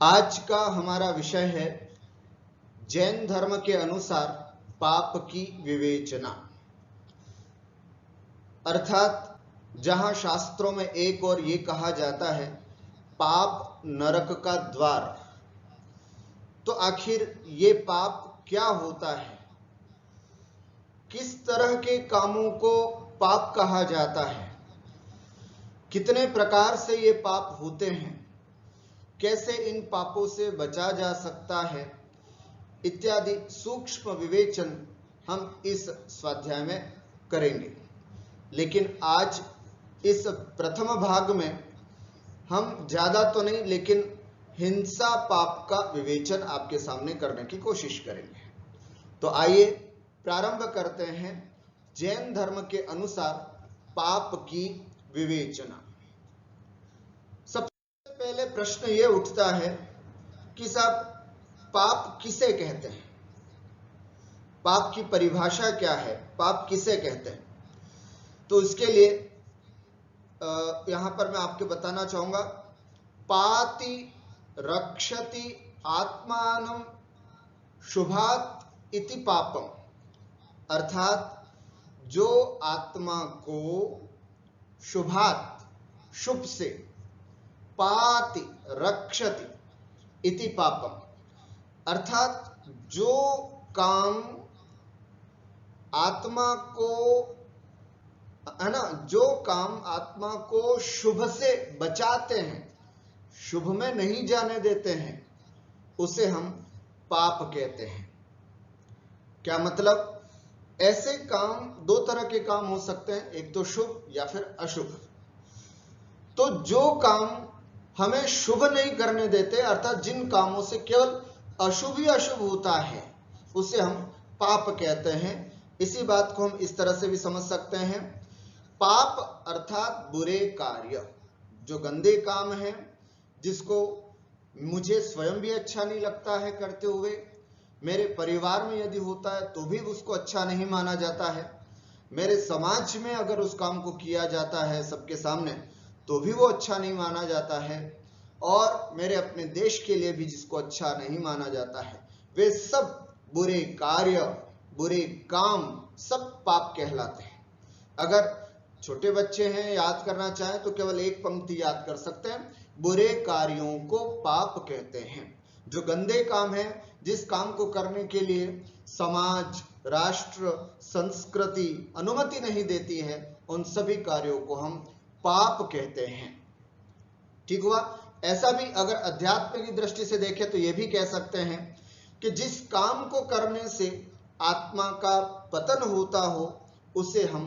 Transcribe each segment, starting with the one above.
आज का हमारा विषय है जैन धर्म के अनुसार पाप की विवेचना। अर्थात जहां शास्त्रों में एक और ये कहा जाता है पाप नरक का द्वार, तो आखिर ये पाप क्या होता है, किस तरह के कामों को पाप कहा जाता है, कितने प्रकार से ये पाप होते हैं, कैसे इन पापों से बचा जा सकता है, इत्यादि सूक्ष्म विवेचन हम इस स्वाध्याय में करेंगे। लेकिन आज इस प्रथम भाग में हम ज्यादा तो नहीं, लेकिन हिंसा पाप का विवेचन आपके सामने करने की कोशिश करेंगे। तो आइए प्रारंभ करते हैं जैन धर्म के अनुसार पाप की विवेचना। सबसे पहले प्रश्न यह उठता है कि साहब पाप किसे कहते हैं, पाप की परिभाषा क्या है, पाप किसे कहते हैं। तो इसके लिए यहां पर मैं आपके बताना चाहूंगा, पाति रक्षति आत्मानं शुभात् इति पापम, अर्थात जो आत्मा को शुभात् शुभ से, पाति रक्षति इति पापम, अर्थात जो काम आत्मा को, है ना, जो काम आत्मा को शुभ से बचाते हैं, शुभ में नहीं जाने देते हैं, उसे हम पाप कहते हैं। क्या मतलब, ऐसे काम दो तरह के काम हो सकते हैं, एक तो शुभ या फिर अशुभ। तो जो काम हमें शुभ नहीं करने देते, अर्थात जिन कामों से केवल अशुभ ही अशुभ होता है, उसे हम पाप कहते हैं। इसी बात को हम इस तरह से भी समझ सकते हैं, पाप अर्थात बुरे कार्य, जो गंदे काम हैं, जिसको मुझे स्वयं भी अच्छा नहीं लगता है करते हुए, मेरे परिवार में यदि होता है तो भी उसको अच्छा नहीं माना जाता है, मेरे समाज में अगर उस काम को किया जाता है सबके सामने तो भी वो अच्छा नहीं माना जाता है, और मेरे अपने देश के लिए भी जिसको अच्छा नहीं माना जाता है, वे सब बुरे कार्य, बुरे काम सब पाप कहलाते हैं। अगर छोटे बच्चे हैं, याद करना चाहें तो केवल एक पंक्ति याद कर सकते हैं, बुरे कार्यों को पाप कहते हैं। जो गंदे काम है, जिस काम को करने के लिए समाज, राष्ट्र, संस्कृति अनुमति नहीं देती है, उन सभी कार्यों को हम पाप कहते हैं। ठीक हुआ। ऐसा भी अगर अध्यात्म की दृष्टि से देखें तो यह भी कह सकते हैं कि जिस काम को करने से आत्मा का पतन होता हो, उसे हम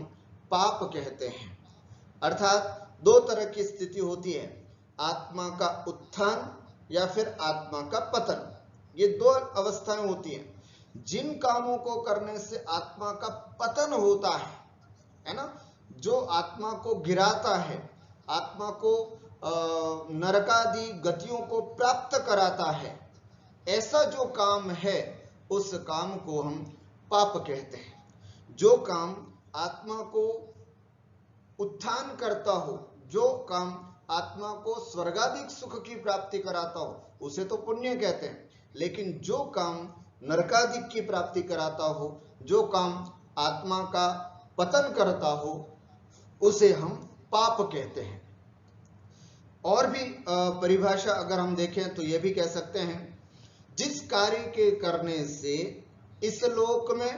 पाप कहते हैं। अर्थात दो तरह की स्थिति होती है, आत्मा का उत्थान या फिर आत्मा का पतन। ये दो अवस्थाएं होती हैं। जिन कामों को करने से आत्मा का पतन होता है ना, जो आत्मा को गिराता है, आत्मा को नरकादि गतियों को प्राप्त कराता है, ऐसा जो काम है उस काम को हम पाप कहते हैं। जो काम आत्मा को उत्थान करता हो, जो काम आत्मा को स्वर्गाधिक सुख की प्राप्ति कराता हो, उसे तो पुण्य कहते हैं। लेकिन जो काम नरकाधिक की प्राप्ति कराता हो, जो काम आत्मा का पतन करता हो, उसे हम पाप कहते हैं। और भी परिभाषा अगर हम देखें तो यह भी कह सकते हैं, जिस कार्य के करने से इस लोक में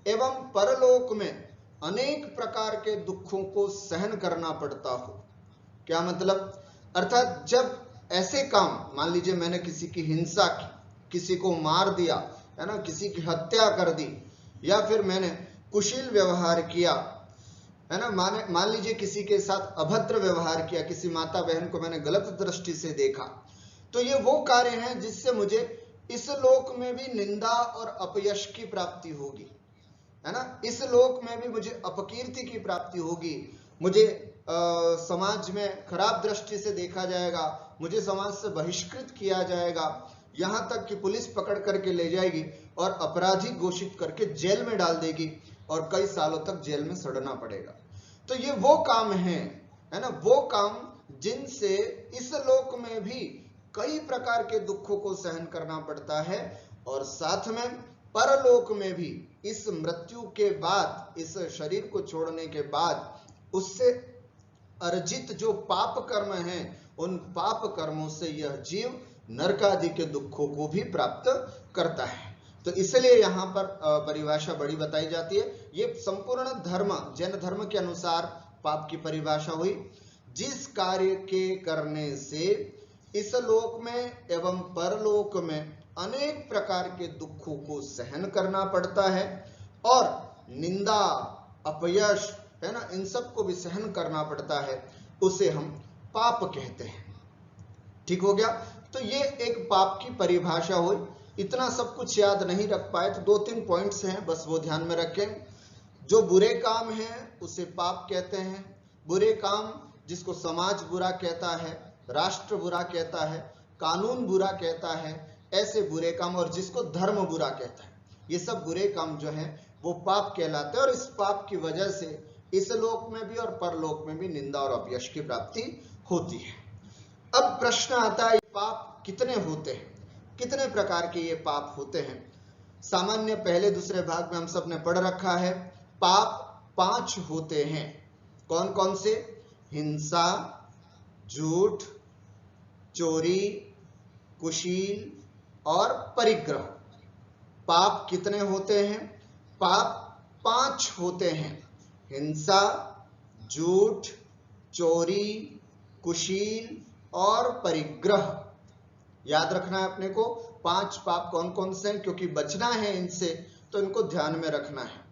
एवं परलोक में अनेक प्रकार के दुखों को सहन करना पड़ता हो। क्या मतलब, अर्थात जब ऐसे काम, मान लीजिए मैंने किसी की हिंसा की, किसी को मार दिया, है ना, किसी की हत्या कर दी, या फिर मैंने कुशील व्यवहार किया, है ना, मान लीजिए किसी के साथ अभद्र व्यवहार किया, किसी माता बहन को मैंने गलत दृष्टि से देखा, तो ये वो कार्य हैं जिससे मुझे इस लोक में भी निंदा और अपयश की प्राप्ति होगी, है ना, इस लोक में भी मुझे अपकीर्ति की प्राप्ति होगी, मुझे समाज में खराब दृष्टि से देखा जाएगा, मुझे समाज से बहिष्कृत किया जाएगा, यहां तक कि पुलिस पकड़ करके ले जाएगी और अपराधी घोषित करके जेल में डाल देगी और कई सालों तक जेल में सड़ना पड़ेगा। तो ये वो काम है ना, वो काम जिनसे इस लोक में भी कई प्रकार के दुखों को सहन करना पड़ता है, और साथ में परलोक में भी इस मृत्यु के बाद, इस शरीर को छोड़ने के बाद उससे अर्जित जो पाप कर्म हैं, उन पाप कर्मों से यह जीव नरक आदि के दुखों को भी प्राप्त करता है। तो इसलिए यहाँ पर परिभाषा बड़ी बताई जाती है। ये संपूर्ण धर्म, जैन धर्म के अनुसार पाप की परिभाषा हुई, जिस कार्य के करने से इस लोक में एवं परलोक में अनेक प्रकार के दुखों को सहन करना पड़ता है, और निंदा, अपयश, है ना, इन सब को भी सहन करना पड़ता है, उसे हम पाप कहते हैं। ठीक हो गया। तो ये एक पाप की परिभाषा हुई। इतना सब कुछ याद नहीं रख पाए तो 2-3 पॉइंट्स हैं, बस वो ध्यान में रखें। जो बुरे काम हैं उसे पाप कहते हैं। बुरे काम जिसको समाज बुरा कहता है, राष्ट्र बुरा कहता है, कानून बुरा कहता है, ऐसे बुरे काम, और जिसको धर्म बुरा कहता है, ये सब बुरे काम जो है वो पाप कहलाते हैं। और इस पाप की वजह से इस लोक में भी और परलोक में भी निंदा और अपयश की प्राप्ति होती है। अब प्रश्न आता है, पाप कितने होते हैं, कितने प्रकार के ये पाप होते हैं? सामान्य पहले दूसरे भाग में हम सब ने पढ़ रखा है। पाप 5 होते हैं। कौन कौन से? हिंसा, झूठ, चोरी, कुशील और परिग्रह। पाप कितने होते हैं? पाप 5 होते हैं। हिंसा, झूठ, चोरी, कुशील और परिग्रह। याद रखना है अपने को 5 पाप कौन कौन से हैं, क्योंकि बचना है इनसे, तो इनको ध्यान में रखना है।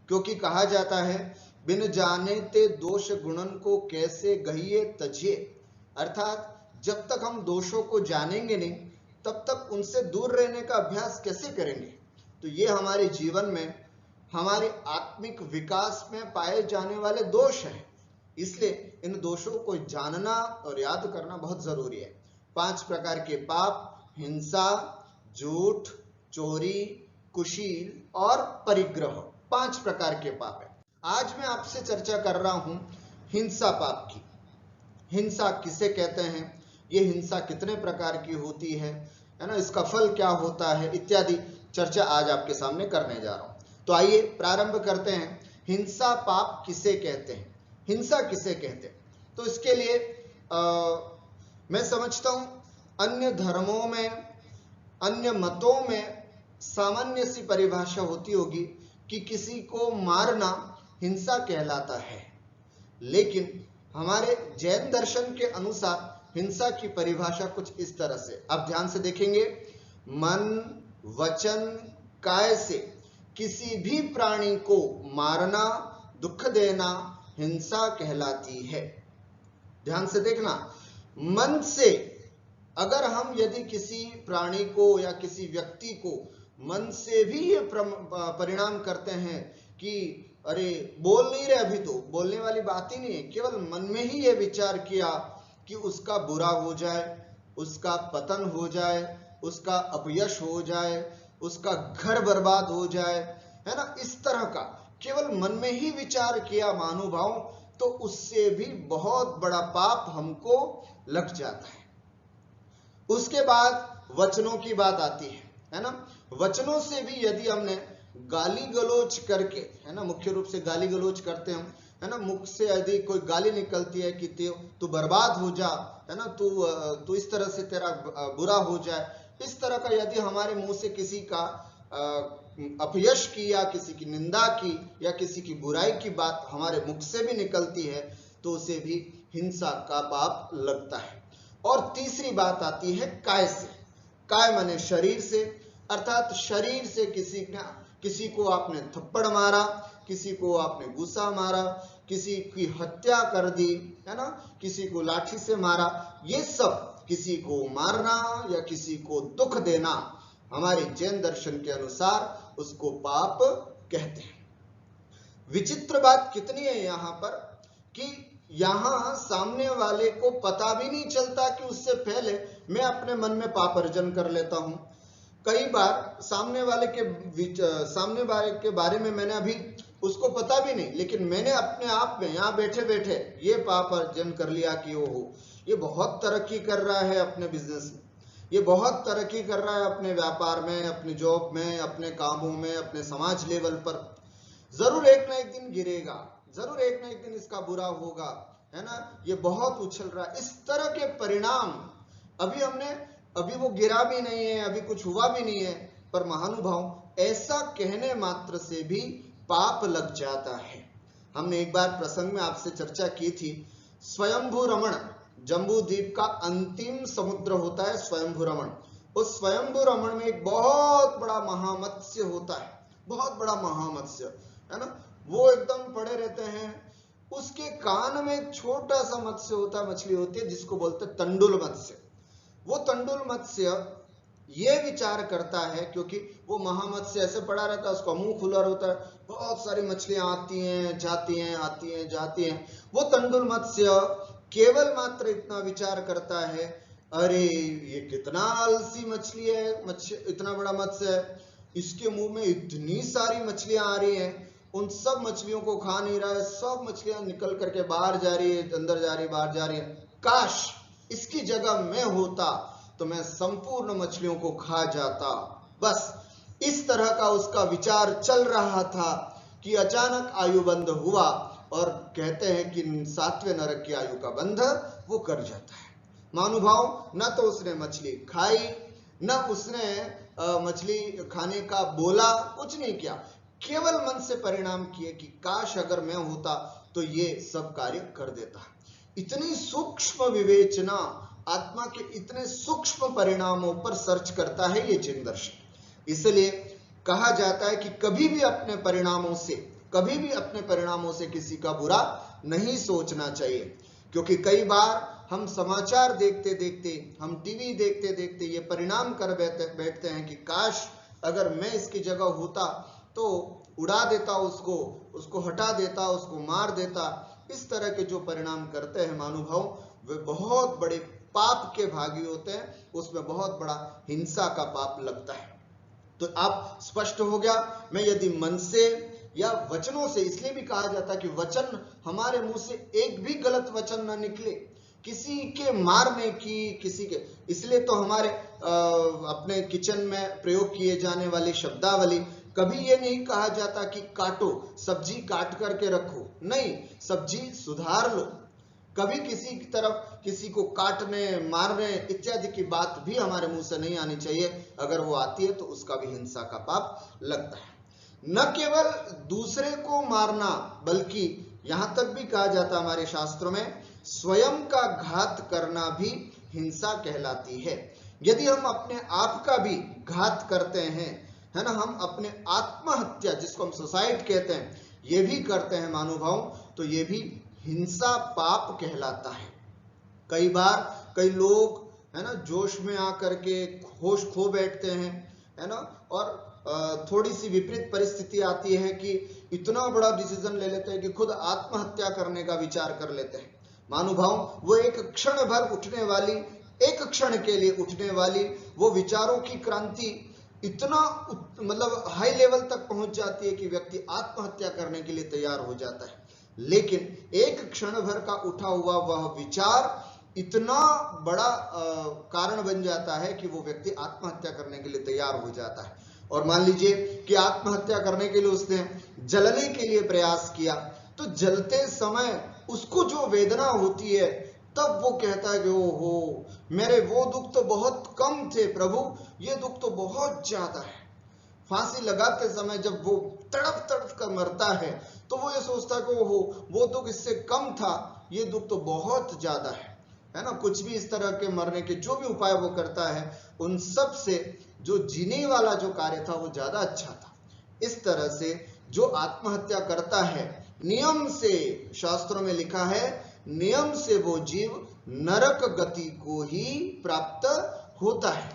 क्योंकि कहा जाता है, बिन जाने ते दोष गुणन को कैसे गहिए तजिए, अर्थात जब तक हम दोषों को जानेंगे नहीं, तब तक उनसे दूर रहने का अभ्यास कैसे करेंगे? तो ये हमारे जीवन में, हमारे आत्मिक विकास में पाए जाने वाले दोष हैं। इसलिए इन दोषों को जानना और याद करना बहुत जरूरी है। 5 प्रकार के पाप: हिंसा, झूठ, चोरी, कुशील और परिग्रह। 5 प्रकार के पाप है। आज मैं आपसे चर्चा कर रहा हूं हिंसा पाप की। हिंसा किसे कहते हैं, ये हिंसा कितने प्रकार की होती है ना, इसका फल क्या होता है, इत्यादि चर्चा आज आपके सामने करने जा रहा हूं। तो आइए प्रारंभ करते हैं। हिंसा पाप किसे कहते हैं, हिंसा किसे कहते हैं? तो इसके लिए मैं समझता हूं अन्य धर्मों में, अन्य मतों में सामान्य सी परिभाषा होती होगी कि किसी को मारना हिंसा कहलाता है, लेकिन हमारे जैन दर्शन के अनुसार हिंसा की परिभाषा कुछ इस तरह से, आप ध्यान से देखेंगे, मन, वचन, काय से किसी भी प्राणी को मारना, दुख देना हिंसा कहलाती है। ध्यान से देखना, मन से अगर हम यदि किसी प्राणी को या किसी व्यक्ति को मन से भी ये परिणाम करते हैं कि अरे बोल नहीं रहे, अभी तो बोलने वाली बात ही नहीं है, केवल मन में ही ये विचार किया कि उसका बुरा हो जाए, उसका पतन हो जाए, उसका अपयश हो जाए, उसका घर बर्बाद हो जाए, है ना, इस तरह का केवल मन में ही विचार किया महानुभाव, तो उससे भी बहुत बड़ा पाप हमको लग जाता है। उसके बाद वचनों की बात आती है ना। वचनों से भी यदि हमने गाली गलोच करके, है ना, मुख्य रूप से गाली गलोच करते हम, है ना, मुख से यदि कोई गाली निकलती है कि तू बर्बाद हो जा, है ना, तू इस तरह से तेरा बुरा हो जाए, इस तरह का यदि हमारे मुंह से किसी का अपयश की या किसी की निंदा की या किसी की बुराई की बात हमारे मुख से भी निकलती है, तो उसे भी हिंसा का पाप लगता है। और तीसरी बात आती है काय से। काय माने शरीर से, अर्थात शरीर से किसी को आपने थप्पड़ मारा, किसी को आपने गुस्सा मारा, किसी की हत्या कर दी, है ना, किसी को लाठी से मारा, ये सब किसी को मारना या किसी को दुख देना हमारे जैन दर्शन के अनुसार उसको पाप कहते हैं। विचित्र बात कितनी है यहाँ पर कि यहाँ सामने वाले को पता भी नहीं चलता कि उससे पहले मैं अपने मन में पाप अर्जन कर लेता हूं। कई बार सामने वाले के बारे में मैंने अभी उसको पता भी नहीं, लेकिन मैंने अपने आप में यहाँ बैठे बैठे ये पाप अर्जन कर लिया कि ओहो ये बहुत तरक्की कर रहा है अपने बिजनेस में, ये बहुत तरक्की कर रहा है अपने व्यापार में, अपने जॉब में, अपने कामों में, अपने समाज लेवल पर, जरूर एक ना एक दिन गिरेगा, जरूर एक ना एक दिन इसका बुरा होगा, है ना, ये बहुत उछल रहा है। इस तरह के परिणाम अभी वो गिरा भी नहीं है, अभी कुछ हुआ भी नहीं है, पर महानुभाव ऐसा कहने मात्र से भी पाप लग जाता है। हमने एक बार प्रसंग में आपसे चर्चा की थी, स्वयंभू रमण, जम्बू द्वीप का अंतिम समुद्र होता है स्वयंभू रमण। उस स्वयंभू रमण में एक बहुत बड़ा महामत्स्य होता है, बहुत बड़ा महामत्स्य, है ना, वो एकदम पड़े रहते हैं। उसके कान में एक छोटा सा मत्स्य होता है, मछली होती है, जिसको बोलते हैं तंडुल मत्स्य। वो तंडुल मत्स्य ये विचार करता है, क्योंकि वो महामत्स्य ऐसे पड़ा रहता है, उसका मुंह खुला रहता है, बहुत सारी मछलियां आती हैं जाती हैं, आती हैं जाती हैं। वो तंडुल मत्स्य केवल मात्र इतना विचार करता है, अरे ये कितना आलसी मछली है, इतना बड़ा मत्स्य है, इसके मुंह में इतनी सारी मछलियां आ रही हैं, उन सब मछलियों को खा नहीं रहा है, सब मछलियां निकल करके बाहर जा रही है, अंदर जा रही है, बाहर जा रही है। काश इसकी जगह मैं होता तो मैं संपूर्ण मछलियों को खा जाता। बस इस तरह का उसका विचार चल रहा था कि अचानक आयु बंध हुआ, और कहते हैं कि 7वें नरक की आयु का बंध वो कर जाता है। महानुभाव, न तो उसने मछली खाई, न उसने मछली खाने का बोला, कुछ नहीं किया, केवल मन से परिणाम किए कि काश अगर मैं होता तो ये सब कार्य कर देता। इतनी सूक्ष्म विवेचना, आत्मा के इतने सूक्ष्म परिणामों पर सर्च करता है ये जिन दर्शन। इसलिए कहा जाता है कि कभी भी अपने परिणामों से किसी का बुरा नहीं सोचना चाहिए, क्योंकि कई बार हम समाचार देखते देखते, हम टीवी देखते देखते ये परिणाम कर बैठते हैं कि काश अगर मैं इसकी जगह होता तो उड़ा देता उसको हटा देता, उसको मार देता। इस तरह के जो परिणाम करते हैं महानुभाव, वे बहुत बड़े पाप के भागी होते हैं, उसमें बहुत बड़ा हिंसा का पाप लगता है। तो आप स्पष्ट हो गया, मैं यदि मन से या वचनों से, इसलिए भी कहा जाता है कि वचन, हमारे मुंह से एक भी गलत वचन न निकले, किसी के मारने की, किसी के, इसलिए तो हमारे अपने किचन में प्रयोग किए जाने वाली शब्दावली, कभी ये नहीं कहा जाता कि काटो, सब्जी काट करके रखो, नहीं, सब्जी सुधार लो। कभी किसी की तरफ किसी को काटने, मारने इत्यादि की बात भी हमारे मुंह से नहीं आनी चाहिए। अगर वो आती है तो उसका भी हिंसा का पाप लगता है। न केवल दूसरे को मारना, बल्कि यहां तक भी कहा जाता हमारे शास्त्रों में, स्वयं का घात करना भी हिंसा कहलाती है। यदि हम अपने आप का भी घात करते हैं, है ना, हम अपने आत्महत्या, जिसको हम सुसाइड कहते हैं, ये भी करते हैं महानुभाव, तो ये भी हिंसा पाप कहलाता है। कई बार कई लोग, है ना, जोश में आकर के होश खो बैठते हैं, है ना, और थोड़ी सी विपरीत परिस्थिति आती है कि इतना बड़ा डिसीजन ले लेते हैं कि खुद आत्महत्या करने का विचार कर लेते हैं। महानुभाव, वो एक क्षण भर उठने वाली, एक क्षण के लिए उठने वाली वो विचारों की क्रांति इतना मतलब हाई लेवल तक पहुंच जाती है कि व्यक्ति आत्महत्या करने के लिए तैयार हो जाता है। लेकिन एक क्षण भर का उठा हुआ वह विचार इतना बड़ा कारण बन जाता है कि वो व्यक्ति आत्महत्या करने के लिए तैयार हो जाता है। और मान लीजिए कि आत्महत्या करने के लिए उसने जलने के लिए प्रयास किया, तो जलते समय उसको जो वेदना होती है, तब वो कहता है कि ओहो, मेरे वो दुख तो बहुत कम थे प्रभु, ये दुख तो बहुत ज्यादा है। फांसी लगाते समय जब वो तड़प तड़प कर मरता है, तो वो ये सोचता है कि ओहो, वो दुख इससे कम था, ये दुख तो बहुत ज्यादा है ना। कुछ भी इस तरह के मरने के जो भी उपाय वो करता है, उन सब से जो जीने वाला जो कार्य था वो ज्यादा अच्छा था। इस तरह से जो आत्महत्या करता है, नियम से, शास्त्रों में लिखा है, नियम से वो जीव नरक गति को ही प्राप्त होता है।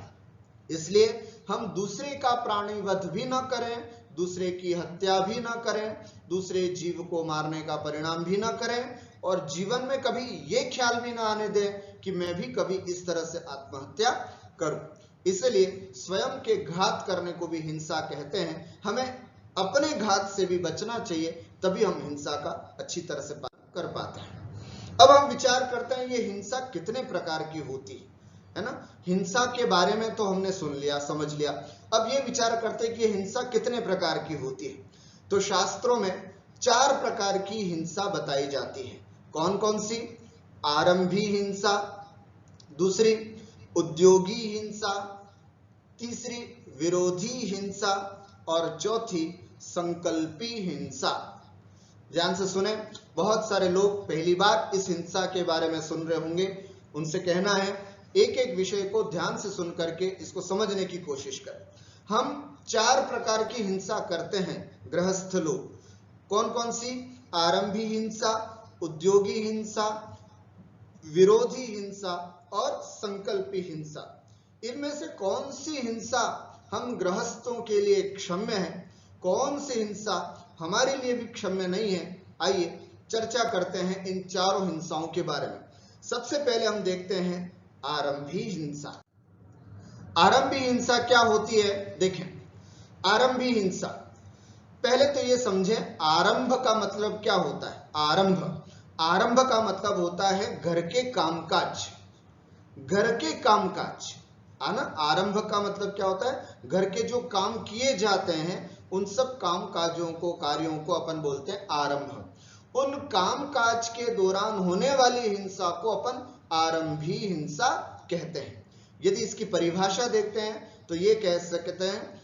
इसलिए हम दूसरे का प्राणी वध भी ना करें, दूसरे की हत्या भी ना करें, दूसरे जीव को मारने का परिणाम भी ना करें, और जीवन में कभी ये ख्याल भी ना आने दें कि मैं भी कभी इस तरह से आत्महत्या करूं। इसलिए स्वयं के घात करने को भी हिंसा कहते हैं। हमें अपने घात से भी बचना चाहिए, तभी हम हिंसा का अच्छी तरह से कर पाते हैं। अब हम विचार करते हैं ये हिंसा कितने प्रकार की होती है ना। हिंसा के बारे में तो हमने सुन लिया, समझ लिया। अब ये विचार करते हैं कि हिंसा कितने प्रकार की होती है। तो शास्त्रों में 4 प्रकार की हिंसा बताई जाती है। कौन कौन सी? आरंभी हिंसा, दूसरी उद्योगी हिंसा, तीसरी विरोधी हिंसा और चौथी संकल्पी हिंसा। ध्यान से सुने, बहुत सारे लोग पहली बार इस हिंसा के बारे में सुन रहे होंगे। उनसे कहना है एक एक विषय को ध्यान से सुन करके इसको समझने की कोशिश करें। हम 4 प्रकार की हिंसा करते हैं गृहस्थ लोग। कौन कौन सी? आरंभी हिंसा, उद्योगी हिंसा, विरोधी हिंसा और संकल्पी हिंसा। इनमें से कौन सी हिंसा हम गृहस्थों के लिए क्षम्य है, कौन सी हिंसा हमारे लिए भी क्षम्य नहीं है? आइए चर्चा करते हैं इन चारों हिंसाओं के बारे में। सबसे पहले हम देखते हैं आरंभी हिंसा। आरंभी हिंसा क्या होती है? देखें, आरंभी हिंसा, पहले तो ये समझें आरंभ का मतलब क्या होता है। आरंभ का मतलब होता है घर के कामकाज, घर के कामकाज, है ना। आरंभ का मतलब क्या होता है? घर के जो काम किए जाते हैं उन सब काम काजों को, कार्यों को अपन बोलते हैं आरंभ। उन काम काज के दौरान होने वाली हिंसा को अपन आरंभी हिंसा कहते हैं। यदि इसकी परिभाषा देखते हैं तो ये कह सकते हैं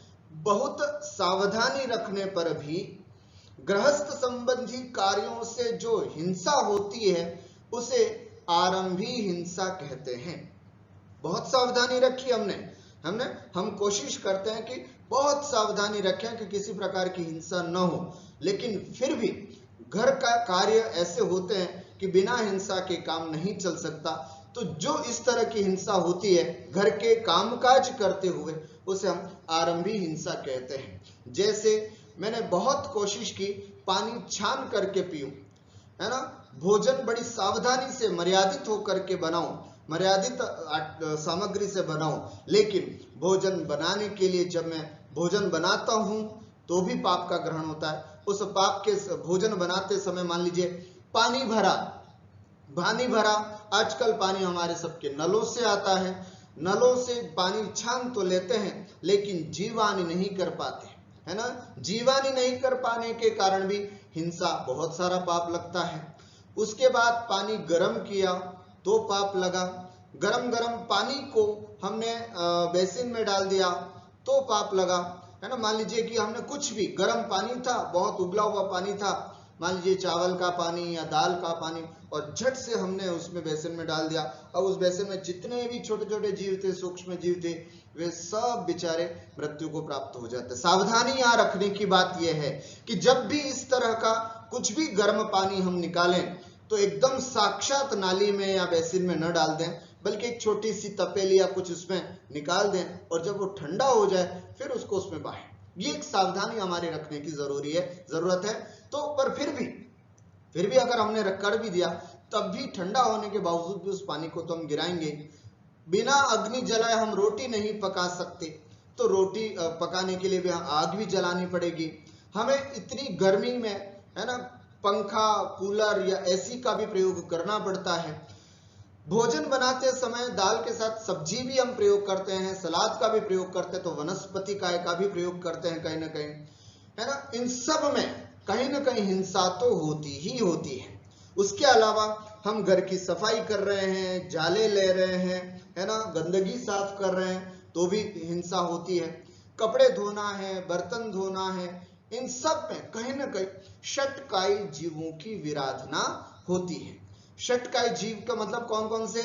बहुत सावधानी रखने पर भी गृहस्थ संबंधी कार्यों से जो हिंसा होती है उसे आरंभी हिंसा कहते हैं। बहुत सावधानी रखी हम कोशिश करते हैं कि बहुत सावधानी रखें कि किसी प्रकार की हिंसा न हो, लेकिन फिर भी घर का कार्य ऐसे होते हैं कि बिना हिंसा के काम नहीं चल सकता। तो जो इस तरह की हिंसा होती है घर के कामकाज करते हुए उसे हम आरंभी हिंसा कहते हैं। जैसे मैंने बहुत कोशिश की पानी छान करके पीऊं, है ना, भोजन बड़ी सावधानी से मर्यादित होकर के बनाऊं, मर्यादित सामग्री से बनाऊं, लेकिन भोजन बनाने के लिए जब मैं भोजन बनाता हूं तो भी पाप का ग्रहण होता है। उस पाप के भोजन बनाते समय मान लीजिए पानी भरा, आजकल पानी हमारे सबके नलों से आता है, नलों से पानी छान तो लेते हैं लेकिन जीवानी नहीं कर पाते, है ना। जीवानी नहीं कर पाने के कारण भी हिंसा, बहुत सारा पाप लगता है। उसके बाद पानी गर्म किया तो पाप लगा, गरम पानी को हमने बेसिन में डाल दिया तो पाप लगा, है ना। मान लीजिए कि हमने कुछ भी, गर्म पानी था, बहुत उबला हुआ पानी था, मान लीजिए चावल का पानी या दाल का पानी, और झट से हमने उसमें बेसिन में डाल दिया। अब उस बेसिन में जितने भी छोटे छोटे जीव थे, सूक्ष्म जीव थे, वे सब बेचारे मृत्यु को प्राप्त हो जाते। सावधानी यहाँ रखने की बात यह है कि जब भी इस तरह का कुछ भी गर्म पानी हम निकालें तो एकदम साक्षात नाली में या बेसिन में न डाल दें, बल्कि एक छोटी सी तपेली या कुछ उसमें निकाल दें, और जब वो ठंडा हो जाए फिर उसको उसमें बहाएं। ये एक सावधानी हमारे रखने की जरूरत है। तो पर फिर भी अगर हमने कर भी दिया तब भी ठंडा होने के बावजूद भी उस पानी को तो हम गिराएंगे। बिना अग्नि जलाए हम रोटी नहीं पका सकते, तो रोटी पकाने के लिए भी आग भी जलानी पड़ेगी। हमें इतनी गर्मी में, है ना, पंखा, कूलर या एसी का भी प्रयोग करना पड़ता है। भोजन बनाते समय दाल के साथ सब्जी भी हम प्रयोग करते हैं, सलाद का भी प्रयोग करते हैं, तो वनस्पति काय का भी प्रयोग करते हैं कहीं ना कहीं, है ना। इन सब में कहीं ना कहीं हिंसा तो होती ही होती है। उसके अलावा हम घर की सफाई कर रहे हैं, जाले ले रहे हैं, है ना, गंदगी साफ कर रहे हैं, तो भी हिंसा होती है। कपड़े धोना है, बर्तन धोना है, इन सब में कहीं ना कहीं षटकाई जीवों की विराधना होती है। षटकाई जीव का मतलब कौन कौन से?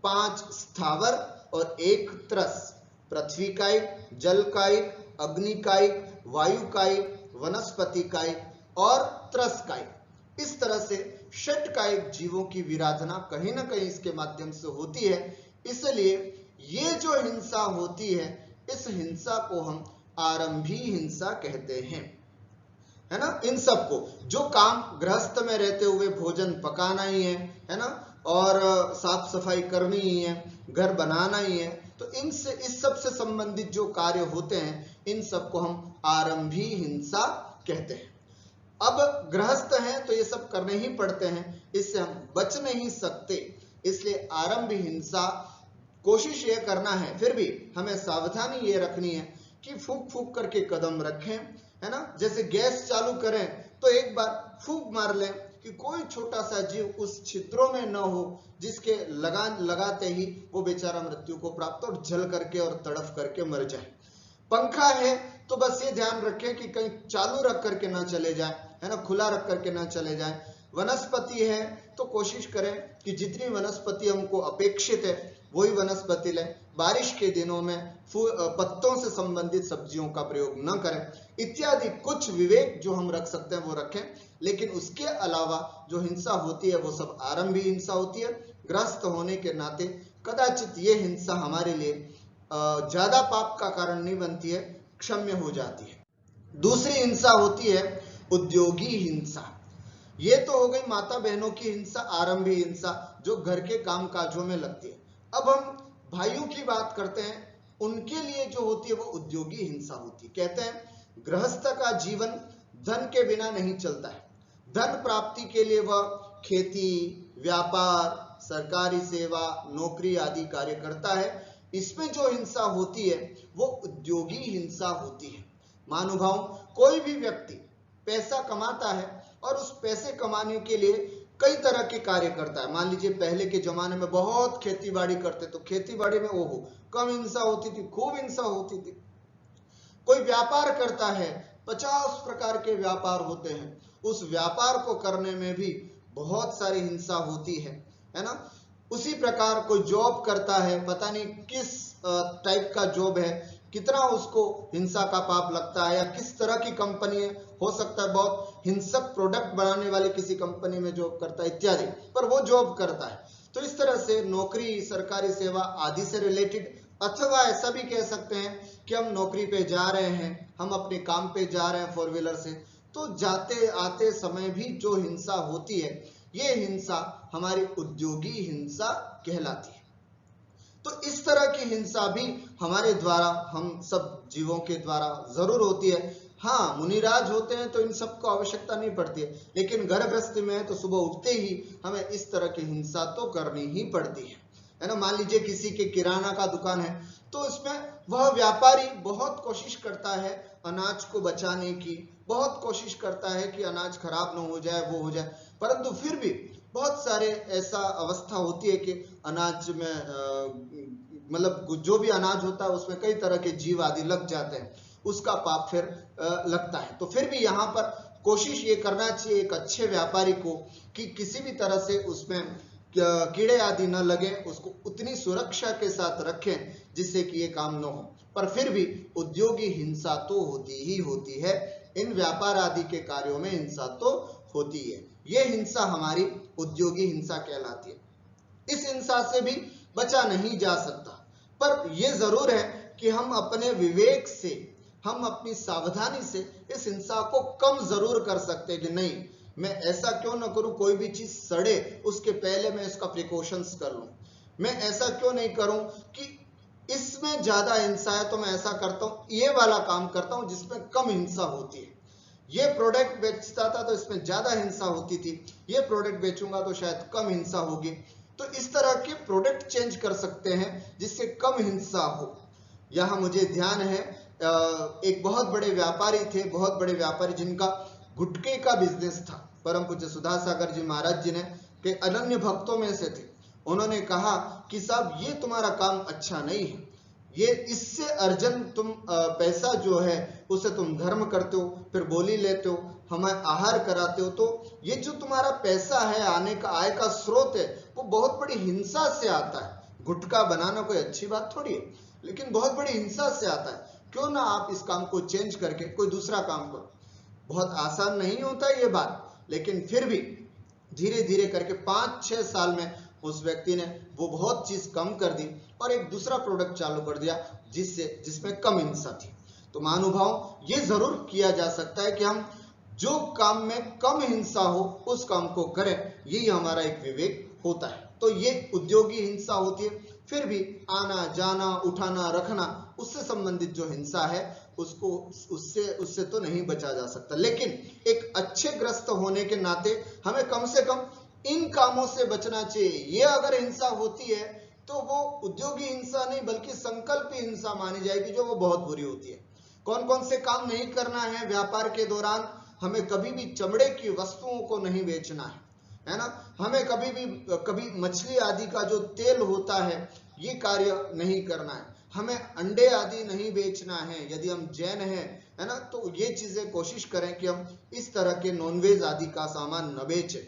5 स्थावर और 1 त्रस, पृथ्वी काई, जल काई, अग्नि काई, वायु काई, वनस्पति काई और त्रस काई। इस तरह से षटकायिक जीवों की विराधना कहीं ना कहीं इसके माध्यम से होती है। इसलिए ये जो हिंसा होती है, इस हिंसा को हम आरंभी हिंसा कहते हैं, है ना। इन सबको जो काम गृहस्थ में रहते हुए भोजन पकाना ही है ना, और साफ सफाई करनी ही है, घर बनाना ही है, तो इनसे, इस सब से संबंधित जो कार्य होते हैं, इन सबको हम आरंभी हिंसा कहते हैं। अब गृहस्थ हैं तो ये सब करने ही पड़ते हैं, इससे हम बच नहीं सकते। इसलिए आरंभी हिंसा कोशिश ये करना है, फिर भी हमें सावधानी ये रखनी है कि फूंक फूंक करके कदम रखें, है ना। जैसे गैस चालू करें तो एक बार फूंक मार लें कि कोई छोटा सा जीव उस छिद्रों में न हो जिसके लगाते ही वो बेचारा मृत्यु को प्राप्त और जल करके और तड़फ करके मर जाए। पंखा है तो बस ये ध्यान रखें कि कहीं चालू रख करके ना चले जाए, है ना, खुला रख करके ना चले जाए। वनस्पति है तो कोशिश करें कि जितनी वनस्पति हमको अपेक्षित है वही वनस्पति लें। बारिश के दिनों में पत्तों से संबंधित सब्जियों का प्रयोग न करें, इत्यादि कुछ विवेक जो हम रख सकते हैं वो रखें। लेकिन उसके अलावा जो हिंसा होती है वो सब आरंभी हिंसा होती है। ग्रस्त होने के नाते कदाचित ये हिंसा हमारे लिए ज्यादा पाप का कारण नहीं बनती है, क्षम्य हो जाती है। दूसरी हिंसा होती है उद्योगी हिंसा। ये तो हो गई माता बहनों की हिंसा, आरंभी हिंसा जो घर के काम काजों में लगती है। अब हम भाइयों की बात करते हैं, उनके लिए जो होती है वो उद्योगी हिंसा होती है। कहते हैं गृहस्थ का जीवन धन के बिना नहीं चलता है। धन प्राप्ति के लिए वह खेती, व्यापार, सरकारी सेवा, नौकरी आदि कार्य करता है। इसमें जो हिंसा होती है वो उद्योगी हिंसा होती है। महानुभाव, कोई भी व्यक्ति पैसा कमाता है और उस पैसे कमाने के लिए कई तरह के कार्य करता है। मान लीजिए पहले के जमाने में बहुत खेती बाड़ी करते, तो खेती बाड़ी में ओहो कम हिंसा होती थी, खूब हिंसा होती थी। कोई व्यापार करता है, 50 प्रकार के व्यापार होते हैं, उस व्यापार को करने में भी बहुत सारी हिंसा होती है ना। उसी प्रकार कोई जॉब करता है, पता नहीं किस टाइप का जॉब है, कितना उसको हिंसा का पाप लगता है, या किस तरह की कंपनी है, हो सकता है बहुत हिंसक प्रोडक्ट बनाने वाली किसी कंपनी में जॉब करता है इत्यादि, पर वो जॉब करता है। तो इस तरह से नौकरी, सरकारी सेवा आदि से रिलेटेड, अथवा ऐसा भी कह सकते हैं कि हम नौकरी पे जा रहे हैं, हम अपने काम पे जा रहे हैं फोर व्हीलर से, तो जाते आते समय भी जो हिंसा होती है ये हिंसा हमारी उद्योगी हिंसा कहलाती है। तो इस तरह की हिंसा भी हमारे द्वारा, हम सब जीवों के द्वारा जरूर होती है। हाँ, मुनिराज होते हैं तो इन सब को आवश्यकता नहीं पड़ती है, लेकिन घर गृहस्थी में है तो सुबह उठते ही हमें इस तरह की हिंसा तो करनी ही पड़ती है ना। मान लीजिए किसी के किराना का दुकान है, तो इसमें वह व्यापारी बहुत कोशिश करता है अनाज को बचाने की, बहुत कोशिश करता है कि अनाज खराब न हो जाए, वो हो जाए, परंतु फिर भी बहुत सारे ऐसा अवस्था होती है कि अनाज में मतलब जो भी अनाज होता है उसमें कई तरह के जीव आदि लग जाते हैं, उसका पाप फिर लगता है। तो फिर भी यहाँ पर कोशिश ये करना चाहिए एक अच्छे व्यापारी को कि किसी भी तरह से उसमें कीड़े आदि न लगे, उसको उतनी सुरक्षा के साथ रखें जिससे कि ये काम न हो। पर फिर भी उद्योगी हिंसा तो होती ही होती है, इन व्यापार आदि के कार्यों में हिंसा तो होती है। ये हिंसा हमारी उद्योगी हिंसा कहलाती है। इस हिंसा से भी बचा नहीं जा सकता, पर यह जरूर है कि हम अपने विवेक से, हम अपनी सावधानी से इस हिंसा को कम जरूर कर सकते हैं कि नहीं, मैं ऐसा क्यों ना करूं, कोई भी चीज सड़े उसके पहले मैं इसका प्रिकॉशंस कर लूं। मैं ऐसा क्यों नहीं करूं कि इसमें ज्यादा हिंसा है तो मैं ऐसा करता हूं, ये वाला काम करता हूं जिसमें कम हिंसा होती है। ये प्रोडक्ट बेचता था तो इसमें ज्यादा हिंसा होती थी, ये प्रोडक्ट बेचूंगा तो शायद कम हिंसा होगी। तो इस तरह के प्रोडक्ट चेंज कर सकते हैं जिससे कम हिंसा हो। यहां मुझे ध्यान है एक बहुत बड़े व्यापारी थे, बहुत बड़े व्यापारी जिनका गुटके का बिजनेस था, परम पूज्य सुधासागर जी महाराज जी ने के अनन्य भक्तों में से थे। उन्होंने कहा कि साहब ये तुम्हारा काम अच्छा नहीं है, ये इससे अर्जन तुम पैसा जो है उसे तुम धर्म करते हो, फिर बोली लेते हो, हमें आहार कराते हो, तो ये जो तुम्हारा पैसा है, आने का आय का स्रोत है, वो बहुत बड़ी हिंसा से आता है। गुटखा बनाना कोई अच्छी बात थोड़ी है, लेकिन बहुत बड़ी हिंसा से आता है। क्यों ना आप इस काम को चेंज करके कोई दूसरा काम करो। बहुत आसान नहीं होता ये बात, लेकिन फिर भी धीरे धीरे करके 5-6 साल में उस व्यक्ति ने वो बहुत चीज कम कर दी और एक दूसरा प्रोडक्ट चालू कर दिया जिसमें कम हिंसा थी। तो महानुभाव, ये जरूर किया जा सकता है कि हम जो काम में कम हिंसा हो उस काम को करें, यही हमारा एक विवेक होता है। तो ये उद्योगी हिंसा होती है। फिर भी आना जाना, उठाना रखना, उससे संबंधित जो हिंसा है उसको उससे तो नहीं बचा जा सकता, लेकिन एक अच्छे ग्रस्त होने के नाते हमें कम से कम इन कामों से बचना चाहिए। ये अगर हिंसा होती है तो वो उद्योगी हिंसा नहीं बल्कि संकल्पी हिंसा मानी जाएगी, जो वो बहुत बुरी होती है। कौन कौन से काम नहीं करना है व्यापार के दौरान? हमें कभी भी चमड़े की वस्तुओं को नहीं बेचना है ना। हमें कभी मछली आदि का जो तेल होता है ये कार्य नहीं करना है। हमें अंडे आदि नहीं बेचना है। यदि हम जैन हैं, है ना, तो ये चीजें कोशिश करें कि हम इस तरह के नॉनवेज आदि का सामान न बेचें।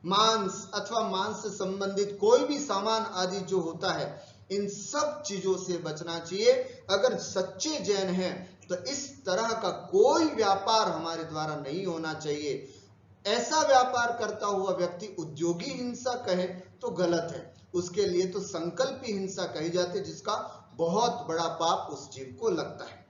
मांस अथवा मांस से संबंधित कोई भी सामान आदि जो होता है, इन सब चीजों से बचना चाहिए। अगर सच्चे जैन हैं तो इस तरह का कोई व्यापार हमारे द्वारा नहीं होना चाहिए। ऐसा व्यापार करता हुआ व्यक्ति उद्योगी हिंसा कहे तो गलत है, उसके लिए तो संकल्पी हिंसा कही जाती है, जिसका बहुत बड़ा पाप उस जीव को लगता है।